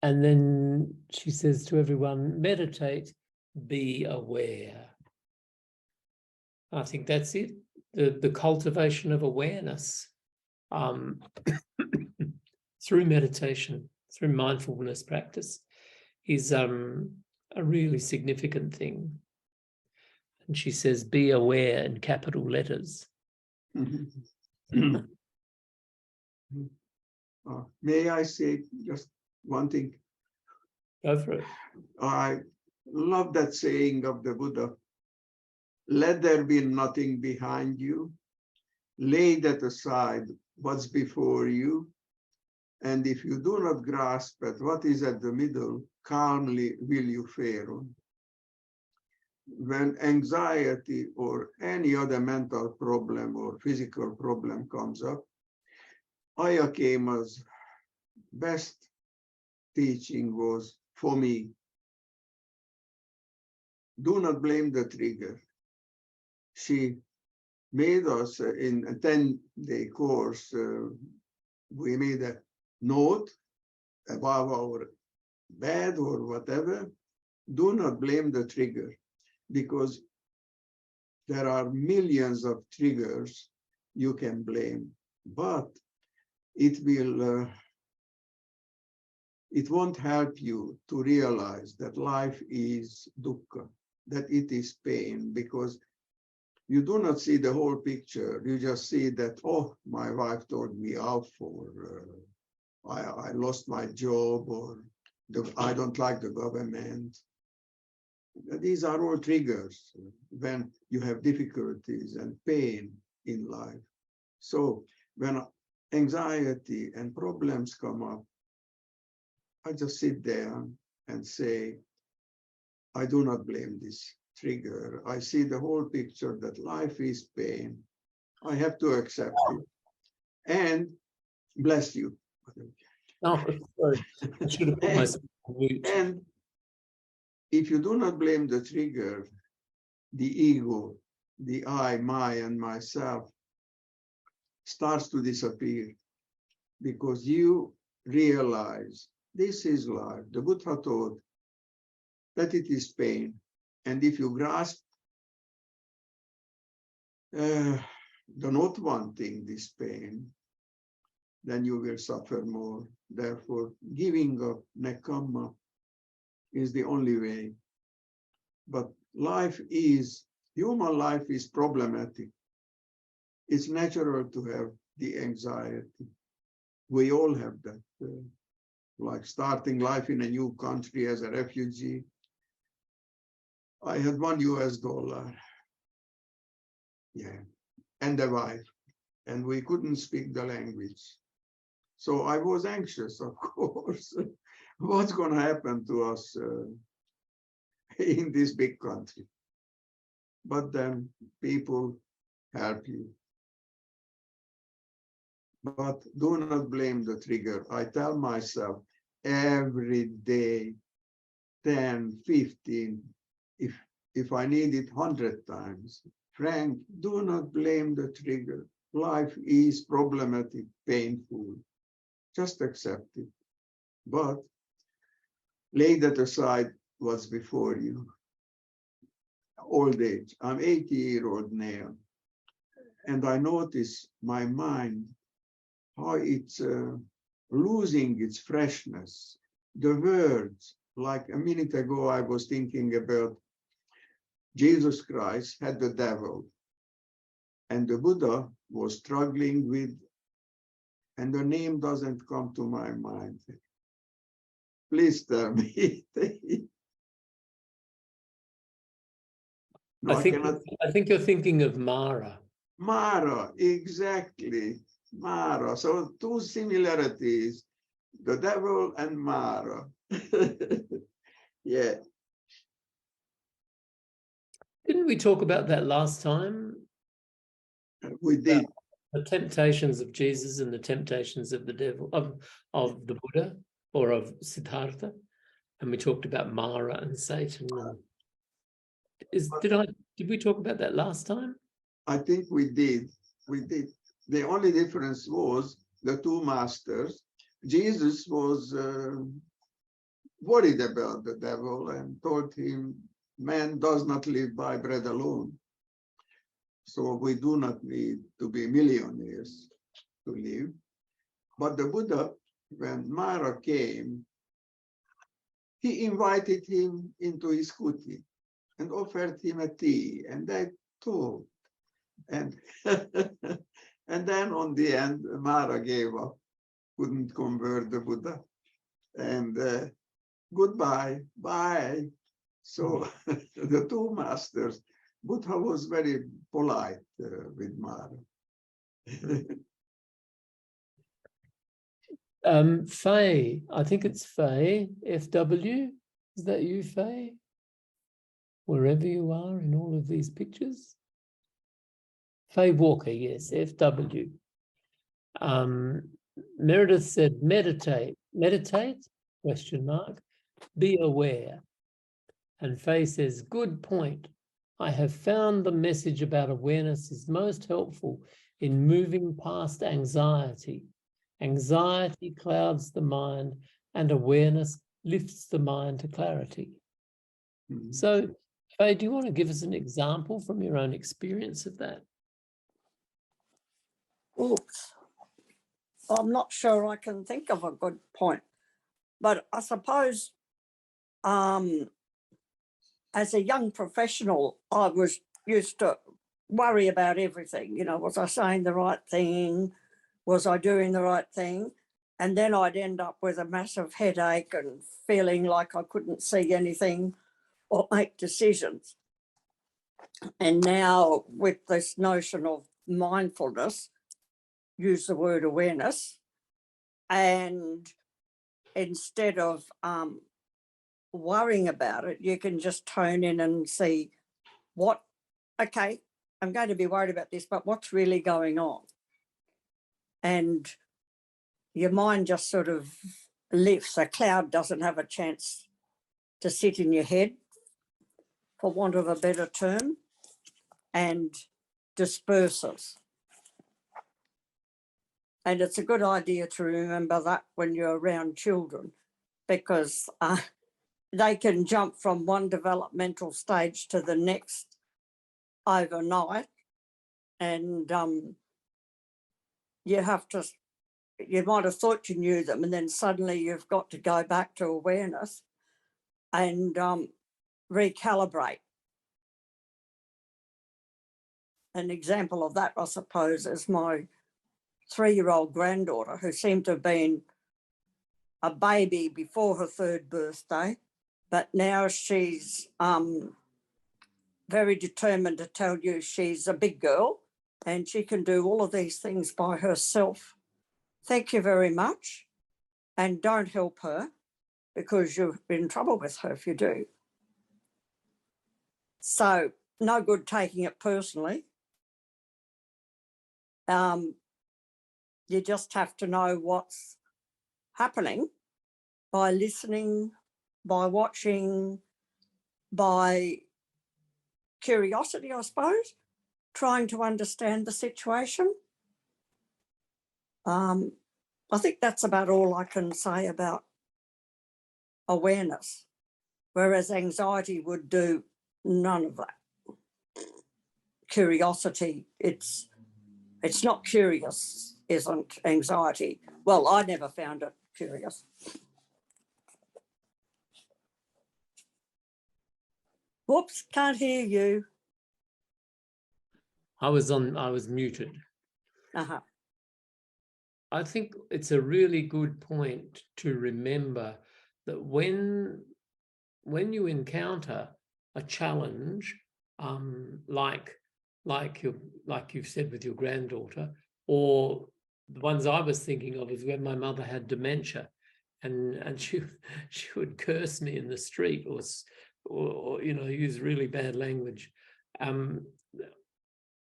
And then she says to everyone, meditate, be aware. I think that's it. The cultivation of awareness through meditation, through mindfulness practice is a really significant thing. And she says, be aware in capital letters. May I say just one thing? Go for it. I love that saying of the Buddha. Let there be nothing behind you. Lay that aside what's before you. And if you do not grasp at what is at the middle, calmly will you fare on. When anxiety or any other mental problem or physical problem comes up, Ayakema's best teaching was, for me, do not blame the trigger. She made us in a 10-day course, we made a note above our bed or whatever. Do not blame the trigger, because there are millions of triggers you can blame, but it won't help you to realize that life is dukkha, that it is pain, because you do not see the whole picture. You just see that, oh, my wife told me off, or I lost my job, or I don't like the government. These are all triggers when you have difficulties and pain in life. So when anxiety and problems come up, I just sit there and say, I do not blame this trigger. I see the whole picture that life is pain. I have to accept it. And bless you. Oh, sorry. I should have put myself on mute. And if you do not blame the trigger, the ego, the I, my, and myself starts to disappear, because you realize this is life. The Buddha taught that it is pain. And if you grasp the not wanting this pain, then you will suffer more. Therefore, giving up nekkhamma is the only way. But human life is problematic. It's natural to have the anxiety. We all have that. Like starting life in a new country as a refugee. I had $1 US. Yeah, and a wife. And we couldn't speak the language. So I was anxious, of course. What's going to happen to us in this big country? But then people help you. But do not blame the trigger. I tell myself every day, 10, 15, if I need it 100 times, Frank, do not blame the trigger. Life is problematic, painful. Just accept it. But lay that aside what's before you. Old age. I'm 80-year-old now. And I notice my mind, how it's losing its freshness. The words, like a minute ago, I was thinking about Jesus Christ had the devil. And the Buddha was struggling with, and the name doesn't come to my mind. Please tell me. No, I think you're thinking of Mara. Mara, exactly. Mara. So two similarities, the devil and Mara. Yeah. Didn't we talk about that last time? We did. The temptations of Jesus and the temptations of the devil, of the Buddha or of Siddhartha. And we talked about Mara and Satan. Did we talk about that last time? I think we did. We did. The only difference was the two masters. Jesus was worried about the devil and told him, man does not live by bread alone. So we do not need to be millionaires to live. But the Buddha, when Mara came, he invited him into his kuti and offered him a tea, and they talked. And, and then on the end, Mara gave up, couldn't convert the Buddha. And goodbye, bye. So the two masters, Buddha was very polite with Mara. Faye, I think it's Faye, FW. Is that you, Faye? Wherever you are in all of these pictures. Faye Walker, yes, FW. Meredith said, meditate, question mark, be aware. And Faye says, good point. I have found the message about awareness is most helpful in moving past anxiety. Anxiety clouds the mind and awareness lifts the mind to clarity. Mhm. So, Faye, do you want to give us an example from your own experience of that? Oops. I'm not sure I can think of a good point, but I suppose as a young professional, I was used to worry about everything. You know, was I saying the right thing? Was I doing the right thing? And then I'd end up with a massive headache and feeling like I couldn't see anything or make decisions. And now with this notion of mindfulness, use the word awareness, and instead of worrying about it, you can just tone in and see what, okay, I'm going to be worried about this, but what's really going on? And your mind just sort of lifts. A cloud doesn't have a chance to sit in your head, for want of a better term, and disperses. And it's a good idea to remember that when you're around children, because they can jump from one developmental stage to the next overnight. And you might have thought you knew them, and then suddenly you've got to go back to awareness and recalibrate. An example of that, I suppose, is my 3-year-old granddaughter, who seemed to have been a baby before her 3rd birthday, but now she's very determined to tell you she's a big girl and she can do all of these things by herself. Thank you very much. And don't help her, because you're in trouble with her if you do. So no good taking it personally. You just have to know what's happening by listening, by watching, by curiosity, I suppose, trying to understand the situation. I think that's about all I can say about awareness, whereas anxiety would do none of that. Curiosity, it's not curious, isn't anxiety. Well, I never found it curious. Whoops, can't hear you. I was muted. Uh-huh. I think it's a really good point to remember that when you encounter a challenge, like you've said with your granddaughter, or the ones I was thinking of is when my mother had dementia, and she would curse me in the street or you know, use really bad language,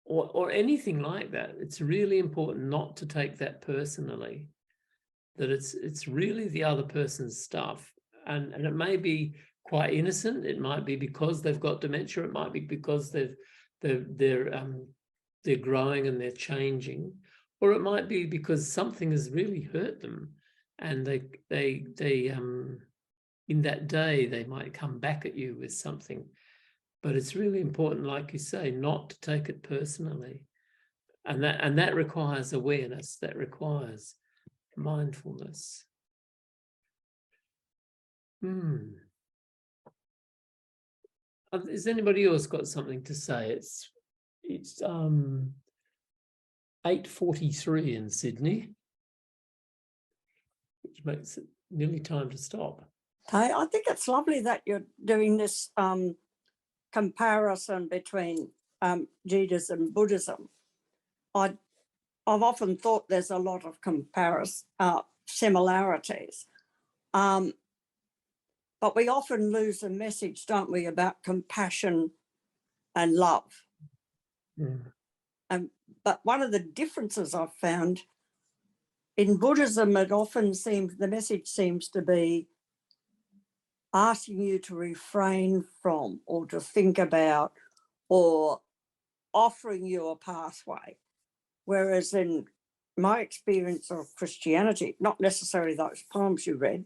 or anything like that. It's really important not to take that personally, that it's really the other person's stuff, and it may be quite innocent. It might be because they've got dementia. It might be because they're growing and they're changing, or it might be because something has really hurt them, and they in that day they might come back at you with something. But it's really important, like you say, not to take it personally, and that requires awareness. That requires mindfulness. Has anybody else got something to say? It's 8:43 in Sydney, which makes it nearly time to stop. Hey, I think it's lovely that you're doing this comparison between Judaism and Buddhism. I've often thought there's a lot of similarities. But we often lose the message, don't we, about compassion and love. But one of the differences I've found in Buddhism, it often seems, the message seems to be asking you to refrain from or to think about or offering you a pathway. Whereas in my experience of Christianity, not necessarily those poems you read,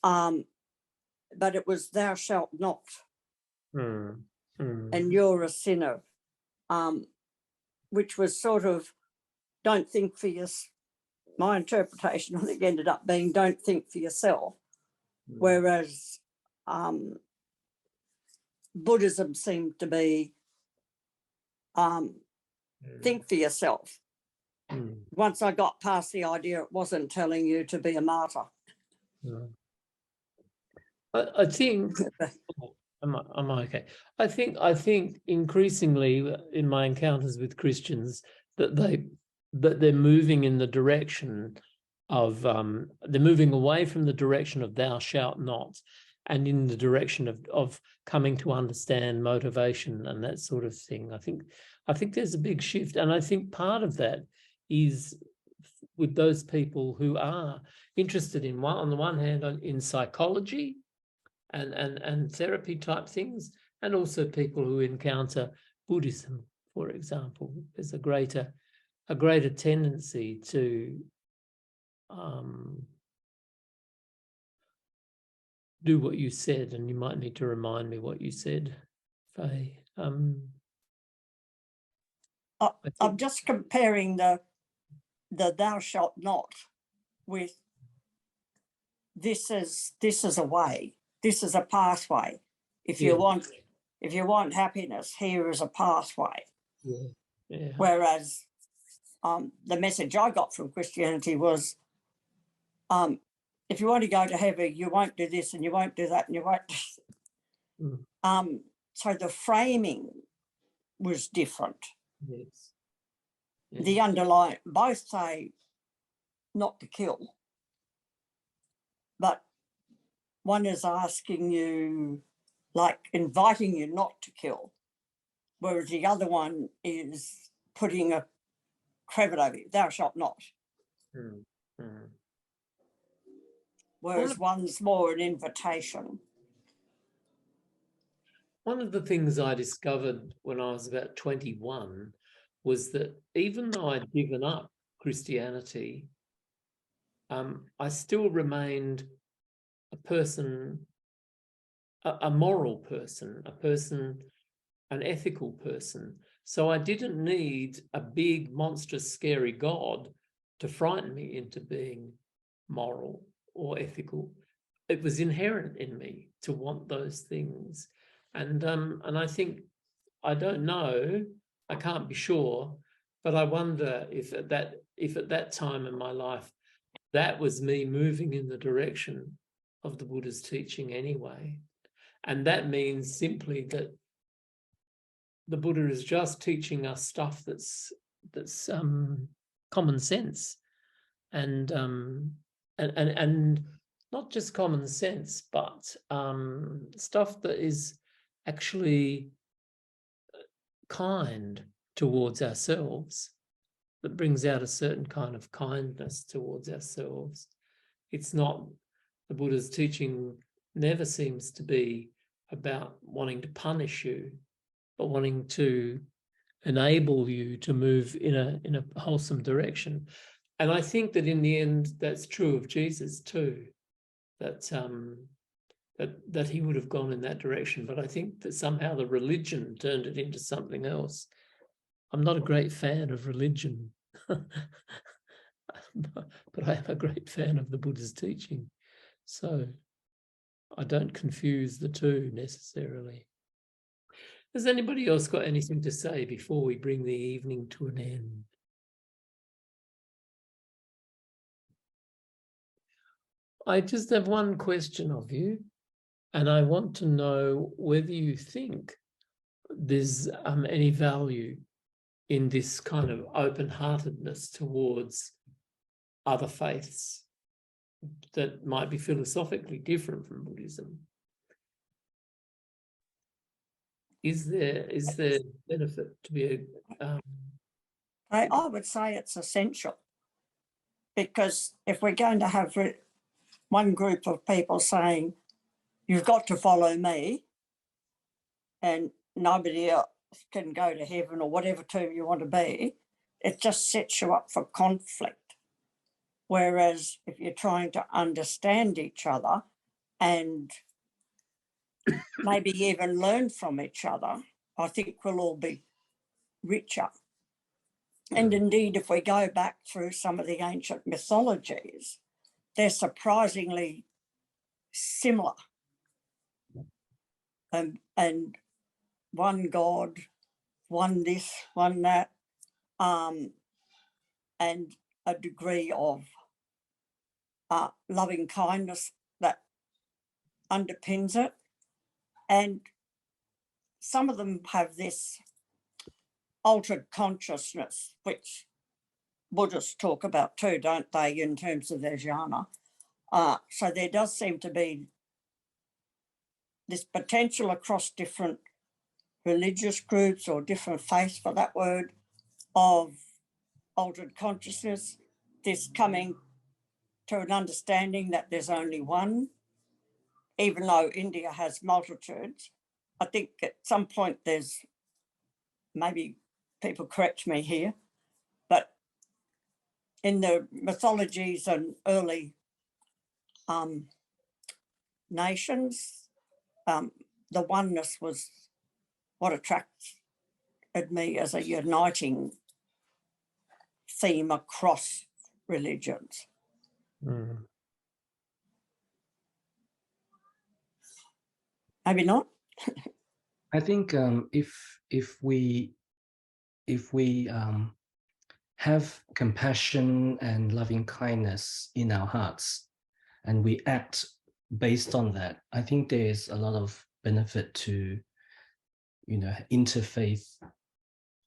but it was thou shalt not, and you're a sinner, which was sort of don't think for yourself. My interpretation, I think, ended up being don't think for yourself, whereas Buddhism seemed to be think for yourself. Once I got past the idea, it wasn't telling you to be a martyr. I think am I okay? I think increasingly in my encounters with Christians that they're moving in the direction of they're moving away from the direction of thou shalt not, and in the direction of coming to understand motivation and that sort of thing. I think there's a big shift, and I think part of that is with those people who are interested in on the one hand in psychology and therapy type things, and also people who encounter Buddhism, for example. There's a greater tendency to do what you said, and you might need to remind me what you said, Faye. I'm just comparing the thou shalt not with this is a way, this is a pathway. If you want happiness, here is a pathway. Whereas the message I got from Christianity was if you want to go to heaven, you won't do this and you won't do that and you won't so the framing was different. The underlying, both say not to kill, but one is asking you, like inviting you not to kill, whereas the other one is putting a cravat over you, thou shalt not. Whereas one's more an invitation. One of the things I discovered when I was about 21 was that even though I'd given up Christianity, I still remained a person, a moral person, an ethical person. So I didn't need a big, monstrous, scary God to frighten me into being moral or ethical. It was inherent in me to want those things. And I think, I don't know, I can't be sure, but I wonder if at that time in my life, that was me moving in the direction of the Buddha's teaching anyway. And that means simply that the Buddha is just teaching us stuff that's common sense, and not just common sense, but stuff that is actually kind towards ourselves, that brings out a certain kind of kindness towards ourselves. It's not, the Buddha's teaching never seems to be about wanting to punish you, but wanting to enable you to move in a wholesome direction. And I think that in the end, that's true of Jesus too, that he would have gone in that direction. But I think that somehow the religion turned it into something else. I'm not a great fan of religion, but I am a great fan of the Buddha's teaching. So I don't confuse the two necessarily. Has anybody else got anything to say before we bring the evening to an end? I just have one question of you, and I want to know whether you think there's any value in this kind of open-heartedness towards other faiths that might be philosophically different from Buddhism. Is there benefit to be I would say it's essential, because if we're going to have one group of people saying, you've got to follow me and nobody else can go to heaven, or whatever term you want to be, it just sets you up for conflict. Whereas if you're trying to understand each other and maybe even learn from each other, I think we'll all be richer. And indeed, if we go back through some of the ancient mythologies, they're surprisingly similar. And one God, one this, one that, and a degree of loving kindness that underpins it. And some of them have this altered consciousness, which Buddhists talk about too, don't they, in terms of their jhana. So there does seem to be this potential across different religious groups or different faiths, for that word, of altered consciousness, this coming to an understanding that there's only one, even though India has multitudes. I think at some point there's, maybe people correct me here, but in the mythologies and early nations, the oneness was what attracted me as a uniting theme across religions. Maybe not. I think if we have compassion and loving kindness in our hearts, and we act based on that, I think there's a lot of benefit to, interfaith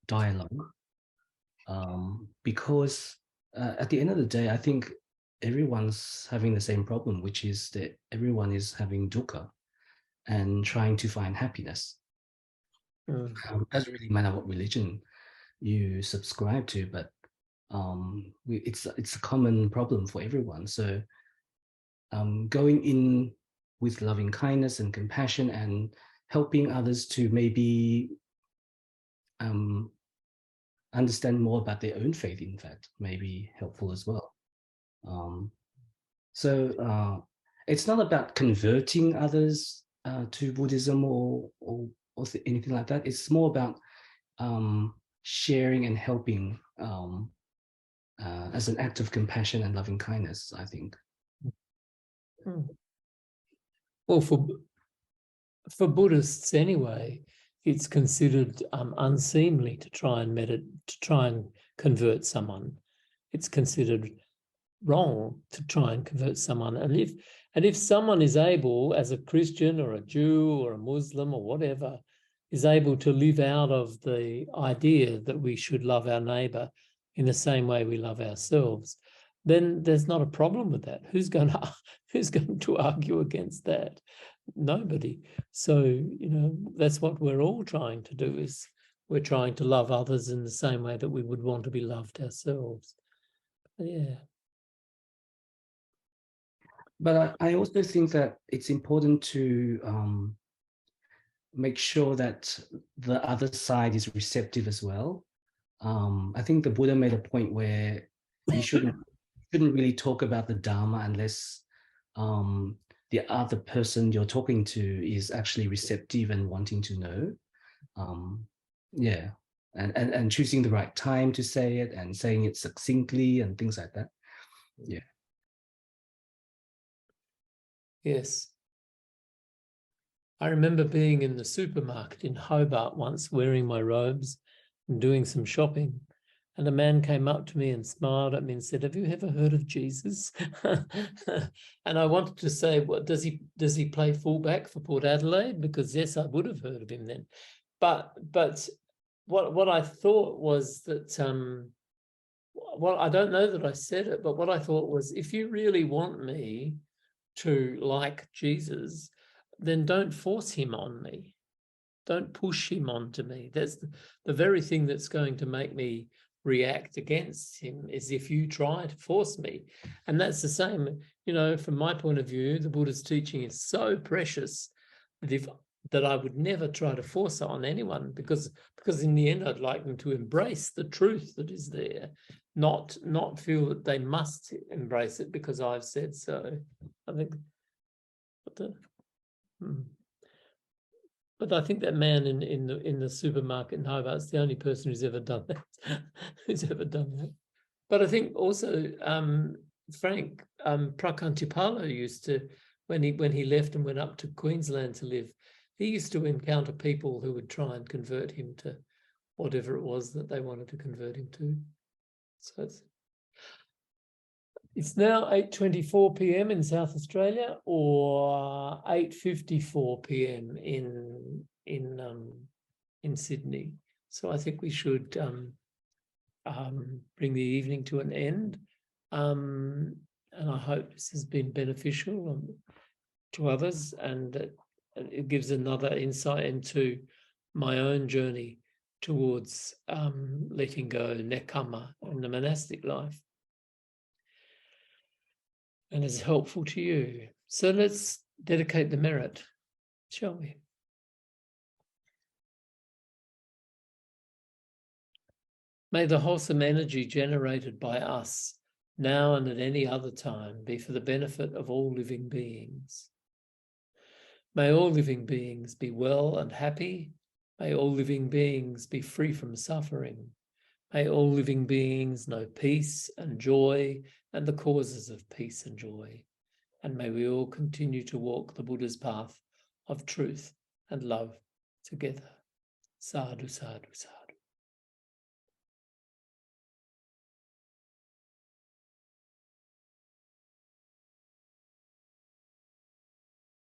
dialogue, because at the end of the day, I think everyone's having the same problem, which is that everyone is having dukkha and trying to find happiness. It doesn't really matter what religion you subscribe to, but it's a common problem for everyone. So going in with loving kindness and compassion and helping others to maybe understand more about their own faith, in fact, may be helpful as well. So it's not about converting others to Buddhism or anything like that. It's more about sharing and helping as an act of compassion and loving kindness, I think. Well, for Buddhists anyway, it's considered unseemly to try and convert someone. It's considered wrong to try and convert someone. And if someone is able, as a Christian or a Jew or a Muslim or whatever, is able to live out of the idea that we should love our neighbour in the same way we love ourselves, then there's not a problem with that. Who's going to argue against that? Nobody. So, that's what we're all trying to do, is we're trying to love others in the same way that we would want to be loved ourselves. Yeah. But I also think that it's important to make sure that the other side is receptive as well. I think the Buddha made a point where you shouldn't really talk about the Dharma unless the other person you're talking to is actually receptive and wanting to know. Yeah, and choosing the right time to say it and saying it succinctly and things like that. Yeah. Yes. I remember being in the supermarket in Hobart once, wearing my robes and doing some shopping. And a man came up to me and smiled at me and said, "Have you ever heard of Jesus?" And I wanted to say, "What does he play fullback for Port Adelaide?" Because yes, I would have heard of him then. But what I thought was that, well, I don't know that I said it, but what I thought was, if you really want me to like Jesus, then don't force him on me. Don't push him onto me. That's the very thing that's going to make me react against him, is if you try to force me. And that's the same, from my point of view, the Buddha's teaching is so precious that I would never try to force it on anyone, because in the end I'd like them to embrace the truth that is there, not feel that they must embrace it because I've said so. I think but I think that man in the supermarket in Hobart's the only person who's ever done that. But I think also Frank Prakantipalo used to, when he left and went up to Queensland to live, he used to encounter people who would try and convert him to whatever it was that they wanted to convert him to. So it's now 8:24 p.m. in South Australia, or 8:54 p.m. in Sydney. So I think we should bring the evening to an end. And I hope this has been beneficial to others, and that it gives another insight into my own journey towards letting go nekama in the monastic life, and is helpful to you. So let's dedicate the merit, shall we? May the wholesome energy generated by us now and at any other time be for the benefit of all living beings. May all living beings be well and happy. May all living beings be free from suffering. May all living beings know peace and joy and the causes of peace and joy. And may we all continue to walk the Buddha's path of truth and love together. Sadhu, sadhu, sadhu.